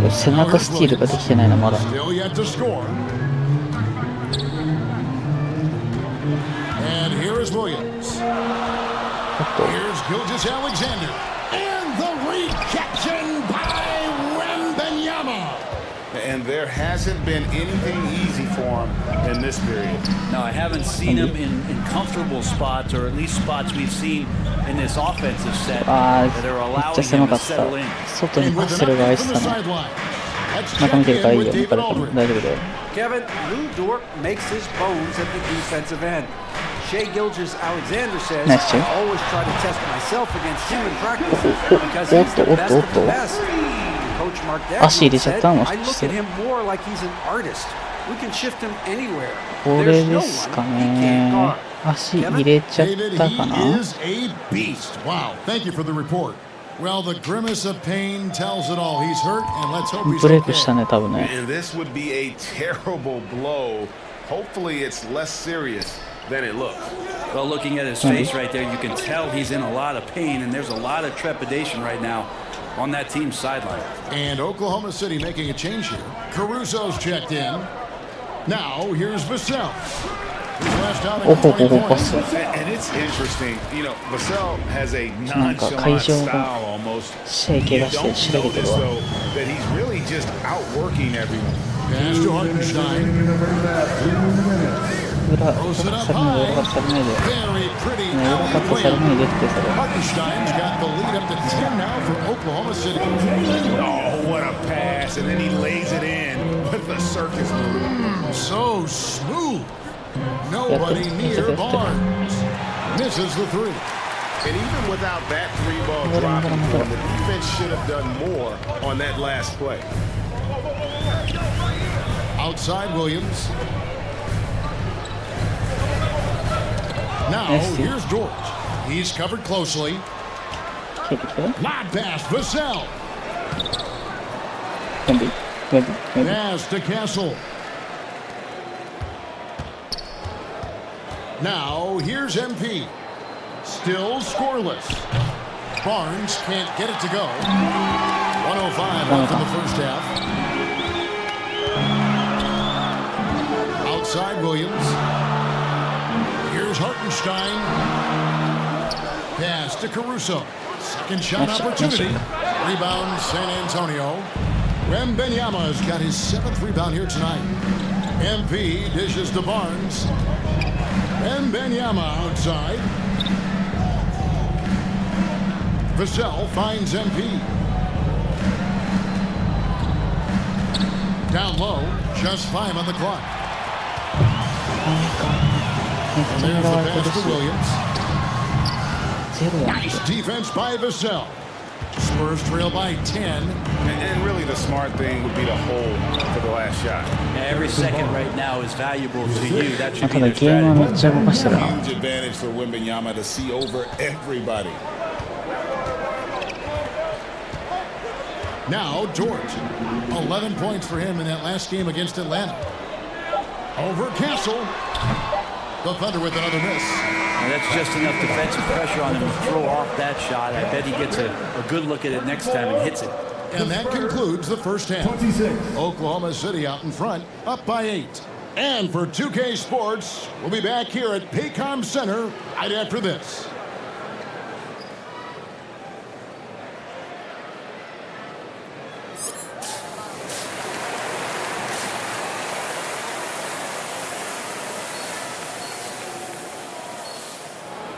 背中スティールができてないな、まだ。 Still yet to score. And here is Williams. Here's Gilgeous Alexander. And the rejection by Wembanyama. And there hasn't been anything easy for him in this period. No, I haven't seen him in comfortable spots, or at least spots we've seen in this offensive set that are allowing him to settle in. 外にパスルが空いてたね。中見てるからいいよ、抜かれても大丈夫だよ。 Kevin, Lou Dort makes his bones at the defensive end. Shea Gilgeous-Alexander says, Nice, Shea. I always try to test myself against him in practice because he's the best of the best. Coach Mark Dagnall said, I look at him more like he's an artist. We can shift him anywhere. これですかね。足入れちゃったかな。 He is a beast. Wow. Thank you for the report. Well, the grimace of pain tells it all. He's hurt, and let's hope he's ブレイクしたね、多分ね。 And this would be a terrible blow. Hopefully it's less serious than it looks. Well, looking at his face right there, you can tell he's in a lot of pain, and there's a lot of trepidation right now on that team's sideline. And Oklahoma City making a change here. Caruso's checked in. Now, here's Vassell. He's last out at 20 points. And it's interesting, you know, Vassell has a nonchalant style almost. You don't notice, though, that he's really just outworking everyone. Pass to Hartenstein. Throws it up high. Very pretty alley-oop. Hartenstein's got the lead up to 10 now for Oklahoma City. Oh, what a pass. And then he lays it in with the circus move. So smooth. Nobody near Barnes. Misses the three. And even without that three-ball dropping, the defense should have done more on that last play. Outside Williams. Now, here's George. He's covered closely. Lob pass, Vassell. Pass to Castle. Now, here's MP. Still scoreless. Barnes can't get it to go. 105 left in the first half. Outside Williams. Here's Hartenstein. Pass to Caruso. Second shot opportunity. Rebound San Antonio. Wembanyama's got his 7th rebound here tonight. MP dishes to Barnes. Wembanyama outside. Vassell finds MP. Down low, just 5 on the clock. And there's the pass to Williams. Nice defense by Vassell. Spurs trail by 10. And really the smart thing would be to hold for the last shot. Every second right now is valuable to you. That should be their strategy. Huge advantage for Wembanyama to see over everybody. Now George. 11 points for him in that last game against Atlanta. Over Castle. The Thunder with another miss. And that's just enough defensive pressure on him to throw off that shot. I bet he gets a good look at it next time and hits it. And that concludes the first half. 26. Oklahoma City out in front, up by 8. And for 2K Sports, we'll be back here at Paycom Center right after this.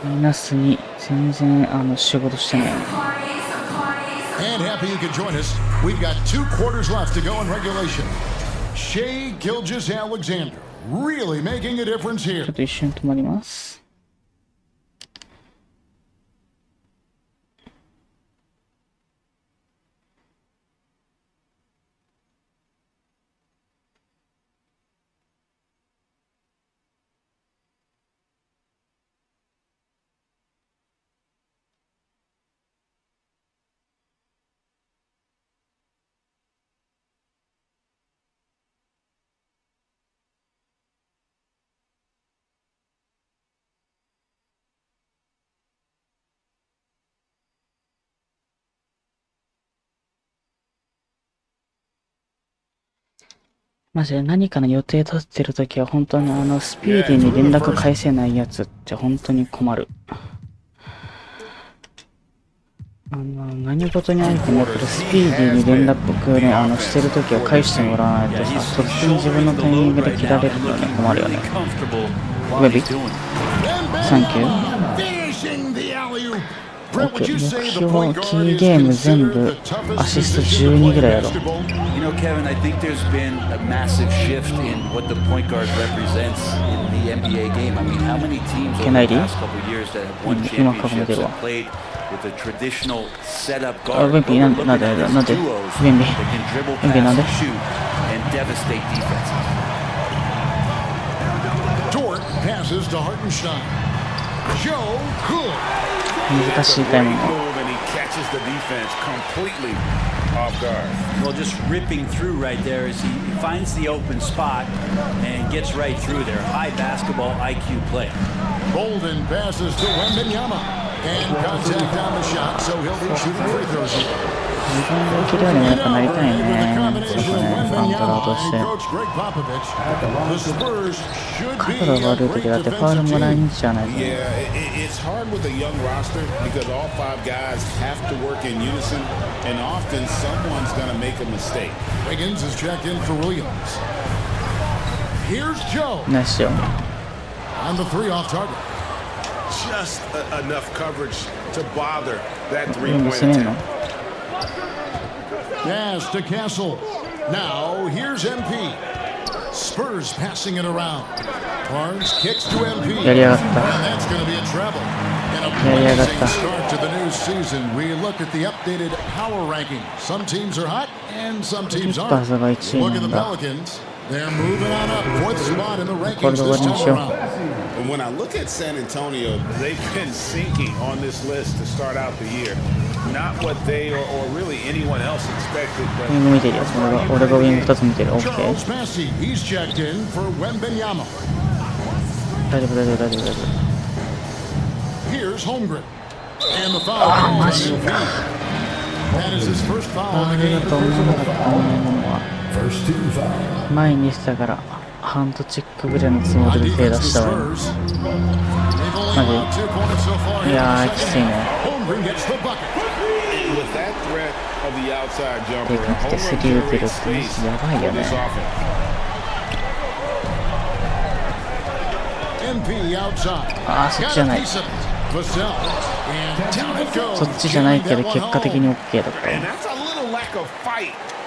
And happy you could join us. We've got 2 quarters left to go in regulation. Shai Gilgeous-Alexander really making a difference here. ちょっと一瞬止まります。マジで何かの予定立ってるときは本当にスピーディーに連絡返せないやつって本当に困る。何事にあいてもスピーディーに連絡ね、してるときは返してもらわないとさ、突然自分のタイミングで切られるのね、困るよね。ウェビサンキュー。目標、キーゲーム全部アシスト12ぐらいやろ。You know, Kevin, I think there's been a massive shift in what the point guard represents in the NBA game. I mean, how many teams over the past couple of years that have won championships have played with a traditional setup guard, overlooking at these duos that can dribble, pass, and shoot, and devastate defenses. Dort passes to Hartenstein. Joe good. 難しいタイミング。 Catches the defense completely off guard. Well, just ripping through right there as he finds the open spot and gets right through there. High basketball IQ play. Bolden passes to Wembanyama. And contact on the shot, so he'll be shooting free throws here. 自分で生きるようにもやっぱなりたいね。そこね、ファントラーとして。角度が悪い時だってファウルもらいにじゃないと。It's hard with a young roster because all 5 guys have to work in unison, and often someone's going to make a mistake. Wiggins is checked in for Williams. Here's Joe. Nice job. On the 3 off target. Just enough coverage to bother that 3-point attempt. Pass to Castle. Now here's MP. Spurs passing it around. Barnes kicks to MP. And that's going to be a treble. And a promising start to the new season. We look at the updated power ranking. Some teams are hot and some teams aren't. Look at the Pelicans. They're moving on up. 4th spot in the rankings this time around. And when I look at San Antonio, they've been sinking on this list to start out the year. Not what they or really anyone else expected. Charles Massey, he's checked in for Wembanyama. Here's Holmgren. And the foul on MP. That is his first foul in the game. First 2 foul. 前にしたからハンドチェックぐらいのつもりで手出したわよ。マジいやーきついね。でかくてスリー打てるってやばいよね。ああそっちじゃない。そっちじゃないけど結果的に OK だった。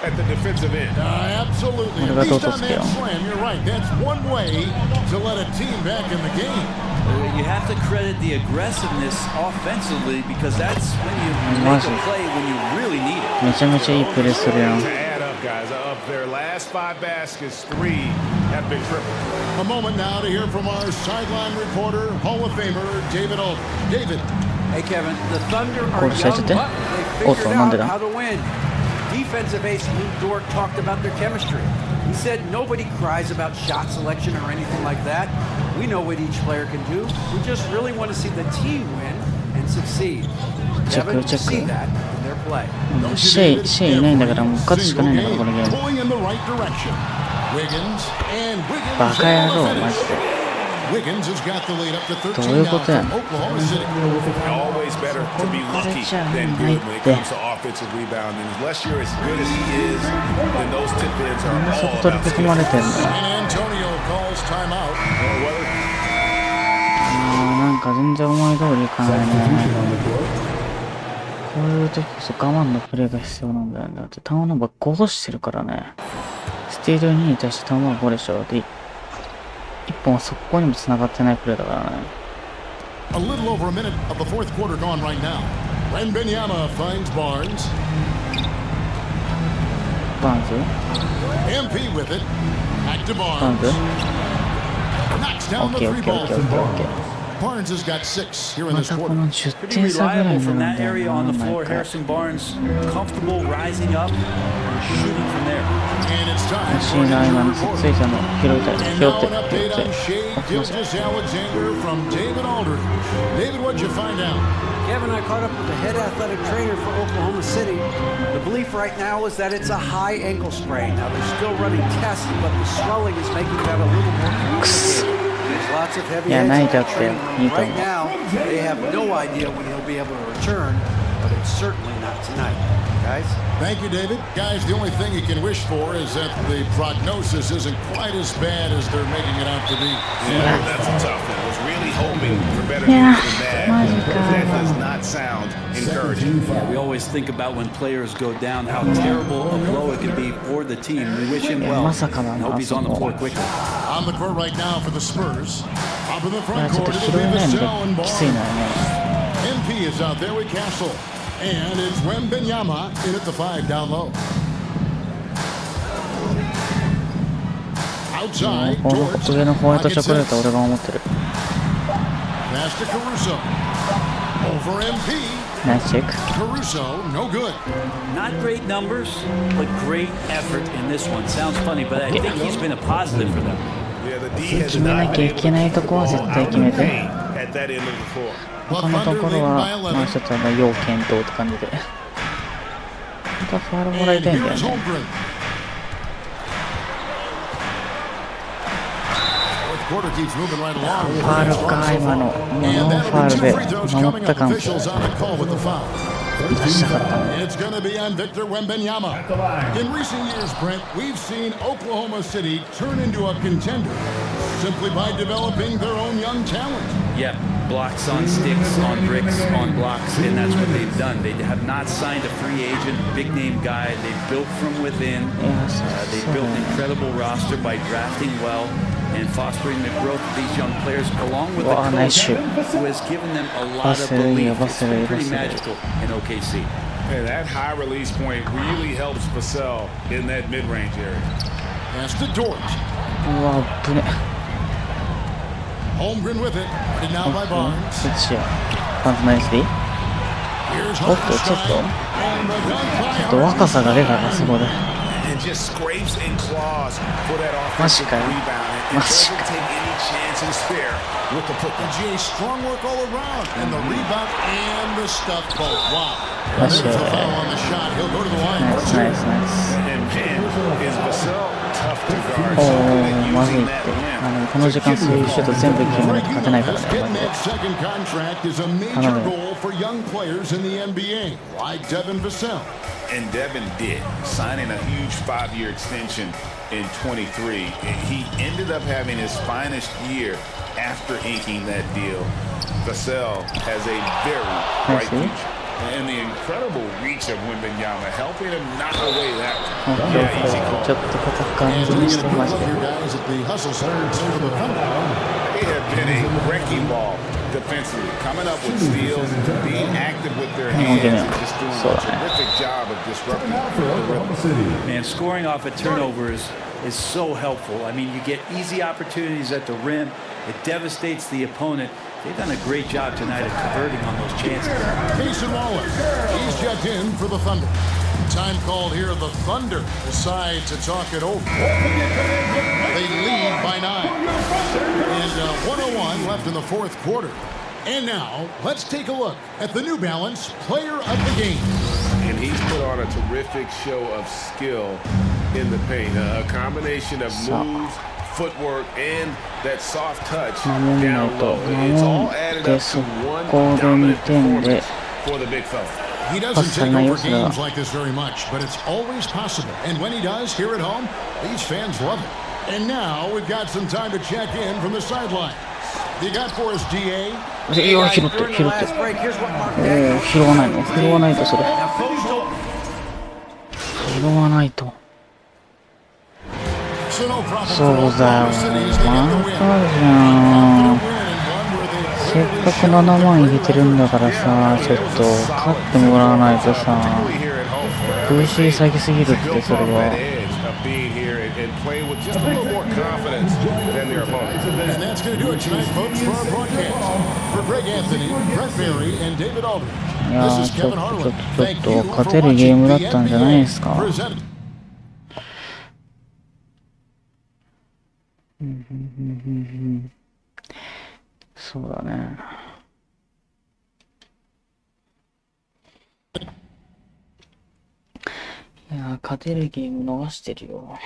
At the defensive end. Absolutely. These doesn't slam. You're right. That's one way to let a team back in the game. You have to credit the aggressiveness offensively because that's when you make a play when you really need it. めちゃめちゃいいプレーするやん。 Guys, of their last 5 baskets, 3 have been tripled. A moment now to hear from our sideline reporter, Hall of Famer David Aldridge. David. Hey Kevin, the Thunder are young, but they figured out how to win. Defensive ace Lou Dort talked about their chemistry. He said nobody cries about shot selection or anything like that. We know what each player can do. We just really want to see the team win and succeed. Kevin, see that in their play. シェイいないんだからもう勝つしかないんだからこのゲーム。バカ野郎マジで。Wiggins has got the lead up to 13 どういうことやん。 Always better to be lucky than good when it comes to offensive rebounding. Unless you're as good as he is, then those tip-ins are all about skill. San Antonio calls timeout. なんか全然思い通りいかないね。こういう時こそ我慢のプレーが必要なんだよね。だってターンオーバー5してるからね。スティール2に対してターンオーバー5でしょ。で1本は速攻にも繋がってないプレーだからね。A little over a minute of the 4th quarter gone right now. Wembanyama finds Barnes. Barnes. MP with it. Back to Barnes. Knocks down the 3-ball. Barnes has got 6 here in this quarter. Pretty reliable from that area on the floor. Harrison Barnes comfortable rising up and shooting from there. And it's time. 欲しいな今のつっついたの拾って。 Alexander from David Aldridge. David, what'd you find out? Kevin, I caught up with the head athletic trainer for Oklahoma City. The belief right now is that it's a high ankle sprain. Now they're still running tests, but the swelling is making that a little more complicated. There's lots of heavy heads in the training room right now. They have no idea when he'll be able to return, but it's certainly not tonight. Guys? Thank you, David. Guys, the only thing you can wish for is that the prognosis isn't quite as bad as they're making it out to be. Yeah, that's a tough one. I was really hoping for better news than that. That does not sound encouraging. Yeah, we always think about when players go down, how terrible a blow it can be for the team. We wish him well. And hope he's on the floor quickly. On the court right now for the Spurs. Up in the front court, it'll be Vassell and Barnes. MP is out there with Castle. And it's Wembanyama in at the 5 down low. Outside, George. 上のホワイトチョコレート俺が思ってる。 Pass to Caruso. Over MP. Nice check. Caruso, no good. Not great numbers, but great effort in this one. Sounds funny, but I think he's been a positive for them. 決めなきゃいけないとこは絶対決めて。他のところはまあちょっと要検討って感じで。当はファウルもらいたいんだよね。ファウルか、今の。ノーファウルで守った感じ。出したかったね。It's going to be on Victor Wembanyama. In recent years, Brent, we've seen Oklahoma City turn into a contender simply by developing their own young talent. Yeah, blocks on sticks, on bricks, on blocks, and that's what they've done. They have not signed a free agent, big name guy. They've built from within. They've built an incredible roster by drafting well and fostering the growth of these young players, along with a coach who has given them a lot of belief. It's been pretty magical in OKC. Hey, that high release point really helps Vassell in that mid-range area. Pass to George. Holmgren with it. Headed now by Barnes. Sounds nicely. おっと、ちょっと若さが出たな、そこで。マジかよ。マジか。With the put, Jay, strong work all around, and the rebound and the stuff both. Wow. There's a foul on the shot. He'll go to the line. Nice. And man, is Vassell tough to guard. まずいって。この時間そういうシュート全部決めないと勝てないからね。 Second contract is a major goal for young players in the NBA, like Devin Vassell. And Devin did, signing a huge 5-year extension in 23. And he ended up having his finest year after inking that deal. Vassell has a very bright future. And the incredible reach of Wembanyama helping him knock away that one. Yeah, easy call. They have been a wrecking ball defensively, coming up with steals, being active with their hands, and just doing a terrific job of disrupting the rhythm. And scoring off of turnovers is so helpful. I mean, you get easy opportunities at the rim. It devastates the opponent. They've done a great job tonight of converting on those chances. Mason Wallace, he's checked in for the Thunder. Time called here, the Thunder decide to talk it over. They lead by 9. And 101 left in the fourth quarter. And now, let's take a look at the New Balance Player of the Game. And he's put on a terrific show of skill in the paint. A combination of moves, footwork, and that soft touch down low. It's all added up to one dominant performance for the big fella. He doesn't take over games like this very much, but it's always possible. And when he does, here at home, these fans love it. And now we've got some time to check in from the sideline. You got for us, DA? 拾わないとそれ。拾わないと。そうだよ。またじゃん。せっかく7万入れてるんだからさ、ちょっと勝ってもらわないとさ、苦しい先すぎるってそれは。いやー、ちょっと勝てるゲームだったんじゃないですか。そうだね。いやー、勝てるゲーム逃してるよ。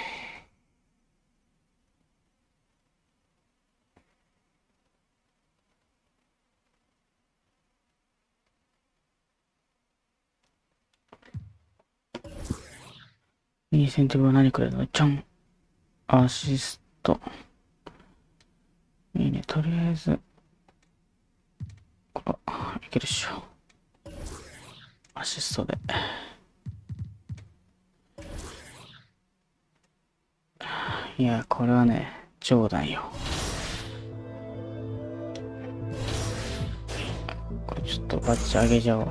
インセンティブは何くらいのちゃん。アシスト。いいね、とりあえず。いけるっしょ。アシストで。いや、これはね、冗談よ。これちょっとバッチ上げちゃおう。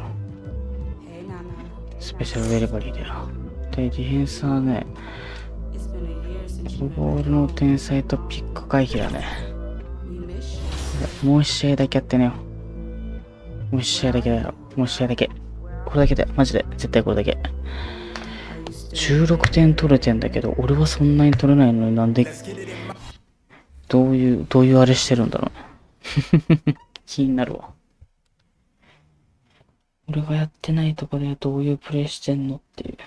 スペシャルデリバリーだよ。で、ディフェンスはね、ボールの天才とピック回避だね。もう一試合だけやってねよ。もう一試合だけだよ。もう一試合だけ。これだけで、マジで、絶対これだけ。16点取れてんだけど、俺はそんなに取れないのになんで、どういうあれしてるんだろう。気になるわ。俺がやってないとこでどういうプレイしてんのっていう。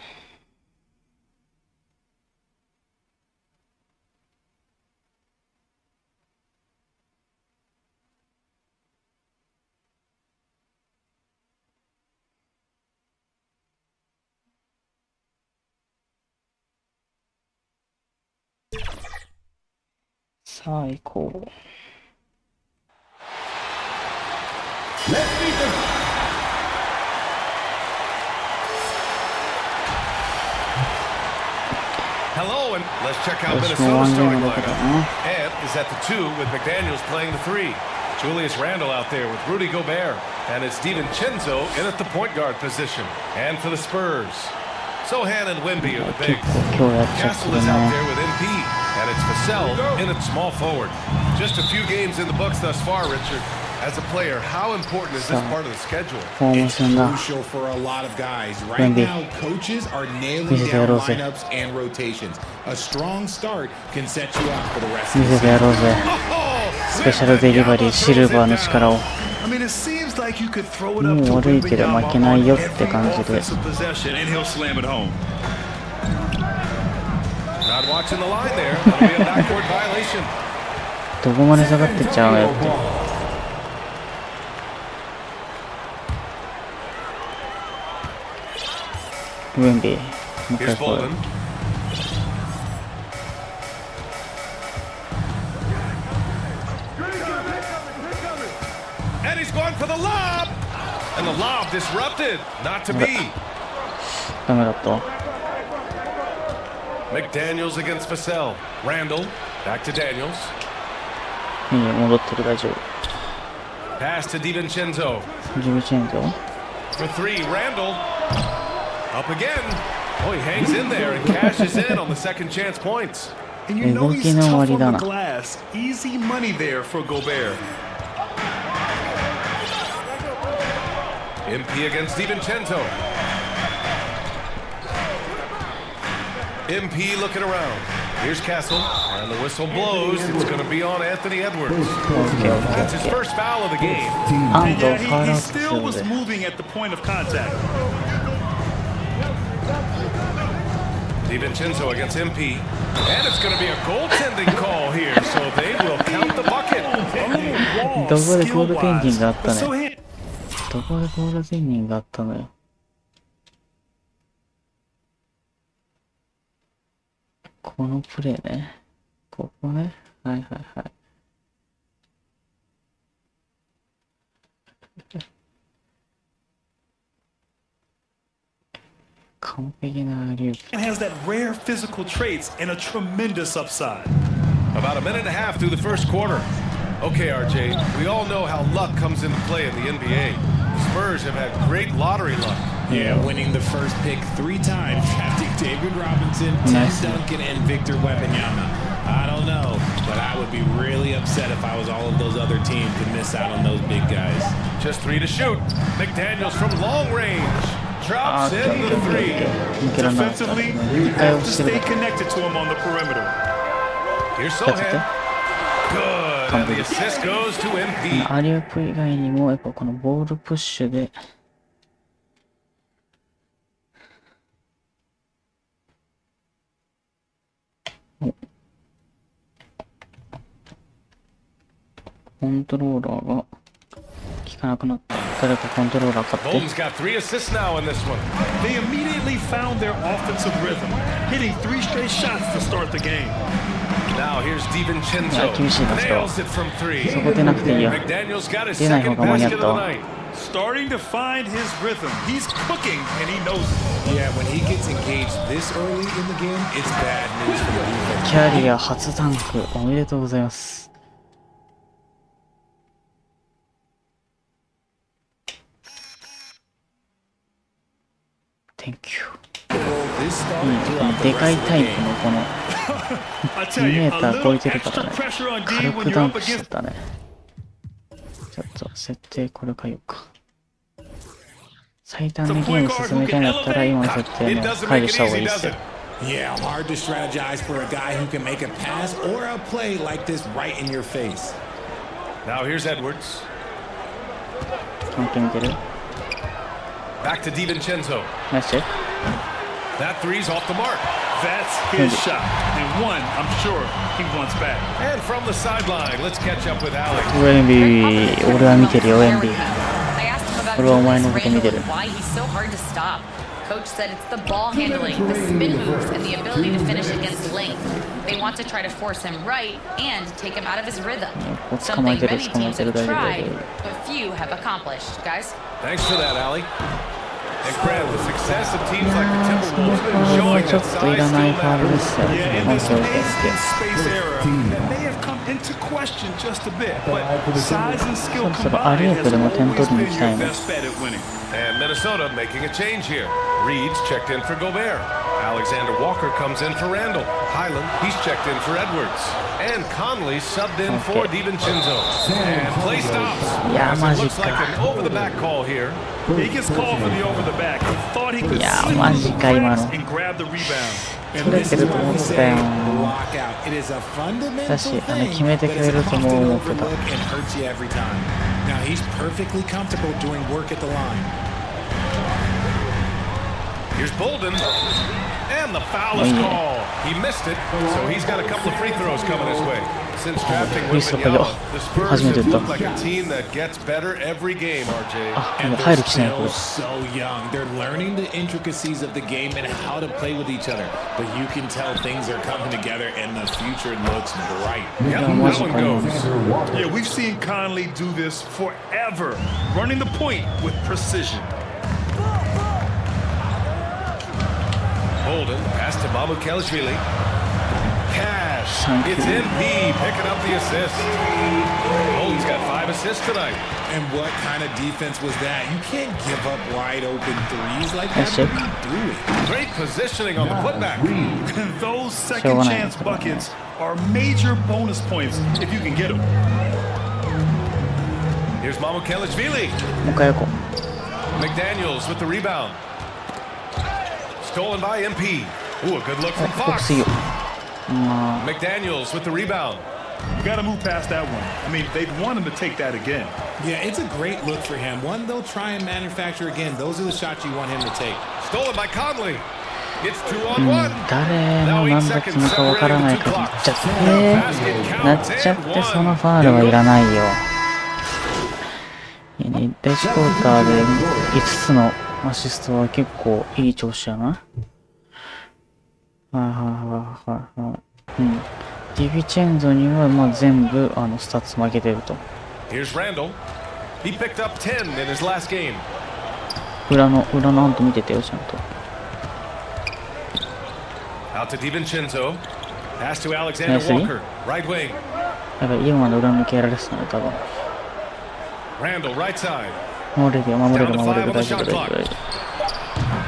さあ行こう。Hello, and let's check out Minnesota's starting lineup. Ed is at the 2 with McDaniels playing the 3. Julius Randle out there with Rudy Gobert. And it's DiVincenzo in at the point guard position. And for the Spurs, Sohan and Wemby are the bigs. Castle is out there with MP. And it's Vassell in at small forward. Just a few games in the books thus far, Richard. As a player, how important is this part of the schedule? It's crucial for a lot of guys. Right now, coaches are nailing down lineups and rotations. A strong start can set you up for the rest of the season. スペシャルデリバリーシルバーの力を。もう悪いけど負けないよって感じで。どこまで下がってっちゃうのよって。ウェンビー、もう一回これ。And he's going for the lob, and the lob disrupted, not to be. ダメだった。McDaniels against Vassell. Randle back to Daniels. いいね、戻ってる、大丈夫。Pass to DiVincenzo. DiVincenzo. For 3, Randle. Up again. Oh, he hangs in there and cashes in on the second chance points. And you know he's tough on the glass. Easy money there for Gobert. MP against DiVincenzo. MP looking around. Here's Castle, and the whistle blows. It's going to be on Anthony Edwards. That's his first foul of the game. And yet he still was moving at the point of contact. DiVincenzo against MP. And it's going to be a goaltending call here, so they will count the bucket. どこでゴールペンギンがあったね。どこでゴールペンギンがあったのよ。このプレーね。ここね。はいはいはい。完璧なリュープ。 And has that rare physical traits and a tremendous upside. About a minute and a half through the first quarter. Okay, RJ, we all know how luck comes into play in the NBA. The Spurs have had great lottery luck. Yeah, winning the first pick 3 times, drafting David Robinson, Tim Duncan, and Victor Wembanyama. I don't know, but I would be really upset if I was all of those other teams to miss out on those big guys. Just 3 to shoot. McDaniels from long range. Drops in the 3. Defensively, you have to stay connected to him on the perimeter. Here's Sohan. Good. And the assist goes to MP. アリウープ以外にもやっぱこのボールプッシュでコントローラーが効かなくなった。誰かコントローラー買って。 Bolton's got 3 assists now in this one. They immediately found their offensive rhythm, hitting 3 straight shots to start the game. Now here's DiVincenzo. Nails it from 3. McDaniels got his second basket of the night. Starting to find his rhythm. He's cooking, and he knows it. Yeah, when he gets engaged this early in the game, it's bad news for the defense. キャリア初ダンクおめでとうございます。Thank you。でかいタイプのこの2メーター超えてるからね。軽くダンクしてたね。ちょっと設定これ変えようか。最短でゲーム進めたいんだったら今の設定も解除した方がいいっすよ。Yeah, hard to strategize for a guy who can make a pass or a play like this right in your face. Now here's Edwards. 決めてみてる。Back to DiVincenzo. Nice check. That three's off the mark. That's his shot. And one, I'm sure he wants back. And from the sideline, let's catch up with Alex. Nba 俺は見てるよ NBA。 I asked him about 俺はお前のこと見てる。 why he's so hard to stop. Coach said it's the ball handling, the spin moves, and the ability to finish against length. They want to try to force him right and take him out of his rhythm. Something many teams have tried, but few have accomplished. Guys? Thanks for that, Allie. And Brad, the success of teams like the Timberwolves showing that size still matters. Yeah, in this amazing space era, that may have come into question just a bit, but size and skill combined has always been your best bet at winning. And Minnesota making a change here. Reed's checked in for Gobert. Alexander Walker comes in for Randall. Highland, he's checked in for Edwards. And Conley subbed in for DiVincenzo. And play stops. It looks like an over-the-back call here. He gets called for the over-the-back. He thought he could slip and grab the rebound. And this is what we say, lockout. It is a fundamental thing, but it's often overlooked and hurts you every time. Now he's perfectly comfortable doing work at the line. Here's Bolden. And the foul is called. He missed it, so he's got a couple of free throws coming his way. Since drafting Wembanyama, the Spurs have looked like a team that gets better every game, RJ. And they're still so young. They're learning the intricacies of the game and how to play with each other. But you can tell things are coming together and the future looks bright. Yep, that one goes. Yeah, we've seen Conley do this forever, running the point with precision. Bolden, pass to Mamukelashvili. Cash, it's MP picking up the assist. Bolden's got 5 assists tonight. And what kind of defense was that? You can't give up wide open threes like that. What are you doing? Great positioning on the putback. And those second chance buckets are major bonus points if you can get them. Here's Mamukelashvili. McDaniels with the rebound. Stolen by MP. Ooh, a good look from Fox. McDaniels with the rebound. You got to move past that one. I mean, they'd want him to take that again. Yeah, it's a great look for him. One they'll try and manufacture again. Those are the shots you want him to take. Stolen by Conley. It's 2-on-1. 誰の何だったのかわからないからなっちゃってそのファールはいらないよ。第1クォーターで5つのアシストは結構いい調子やな。ディビチェンゾにはまあ全部スタッツ負けてると。Here's Randall. He picked up 10 in his last game. 裏のハント見ててよちゃんと。Out to DiVincenzo. Pass to Alexander Walker. Right wing. やばい、今まで裏抜けられてたね多分。Randall right side. 守れるよ、守れる、大丈夫、大丈夫。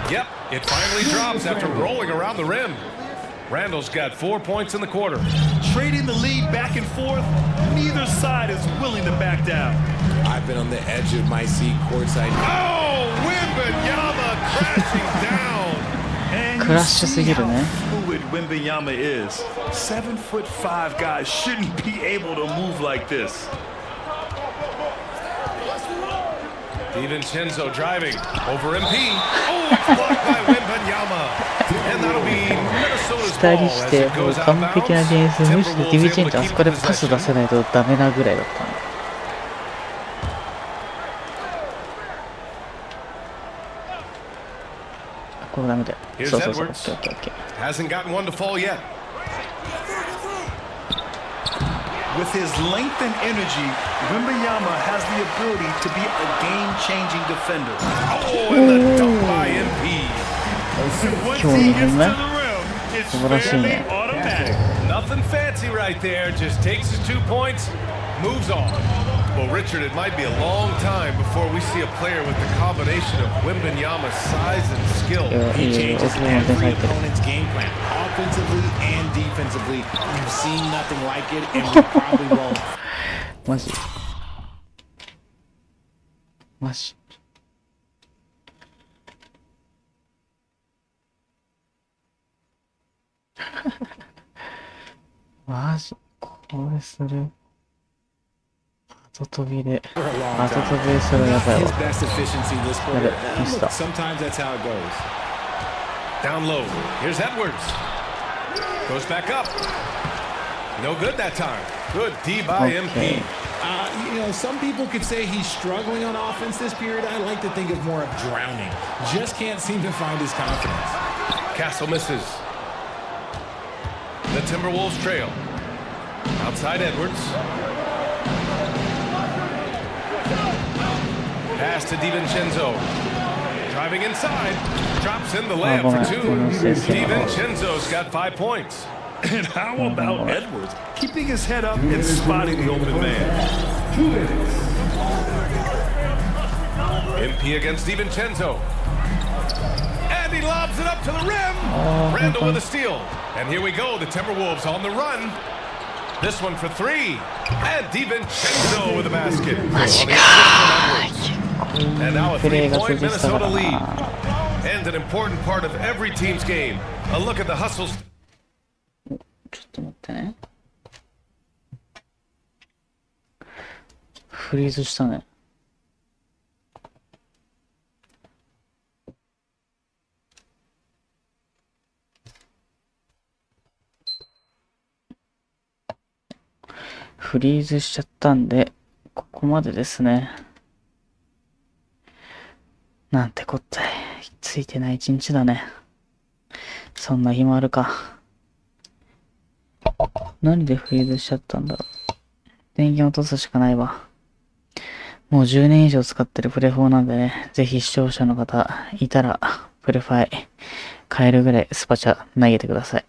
Yep, it finally drops after rolling around the rim. Randall's got 4 points in the quarter. Trading the lead back and forth, neither side is willing to back down. I've been on the edge of my seat courtside. Oh, Wembanyama crashing down. And you see how fluid Wembanyama is. 7'5" guys shouldn't be able to move like this. DiVincenzo driving over MP. Oh, it's blocked by Wembanyama. And that'll be Minnesota's ball as it goes out of bounds. 完璧なディフェンス、むしろディビチェンゾあそこでパス出せないとダメなぐらいだったの。これダメだよ。そうそうそう。Hasn't gotten one to fall yet. With his length and energy, Wembanyama has the ability to be a game-changing defender. Oh, and the dunk by MP. Once he gets to the rim, it's fairly automatic. Nothing fancy right there. Just takes his 2 points, moves on. Well, Richard, it might be a long time before we see a player with the combination of Wembanyama's size and skill. He changes every opponent's game plan, offensively and defensively. You've seen nothing like it, and you probably won't. マジマジマジこれする後飛びで、後飛びそれやばいわ。 His best efficiency this や quarter. べ、ミスった。 Sometimes that's how it goes. Down low. Here's Edwards. Goes back up. No good that time. Good D by MP. You know, some people could say he's struggling on offense this period. I like to think of more of drowning. Just can't seem to find his confidence. Castle misses. The Timberwolves trail. Outside Edwards. Pass to DiVincenzo. Driving inside. Drops in the layup for two. DiVincenzo's got 5 points. And how about Edwards keeping his head up and spotting the open man? MP against DiVincenzo. And he lobs it up to the rim. Randall with a steal. And here we go, the Timberwolves on the run. This one for three. And DiVincenzo with a basket. And now a 3-point Minnesota lead. And an important part of every team's game. A look at the hustles. ちょっと待ってね。フリーズしたね。フリーズしちゃったんで、ここまでですね。なんてこったい。ついてない一日だね。そんな日もあるか。何でフリーズしちゃったんだろう。電源落とすしかないわ。もう10年以上使ってるプレ4なんでね、ぜひ視聴者の方いたら、プレファイ変えるぐらいスパチャ投げてください。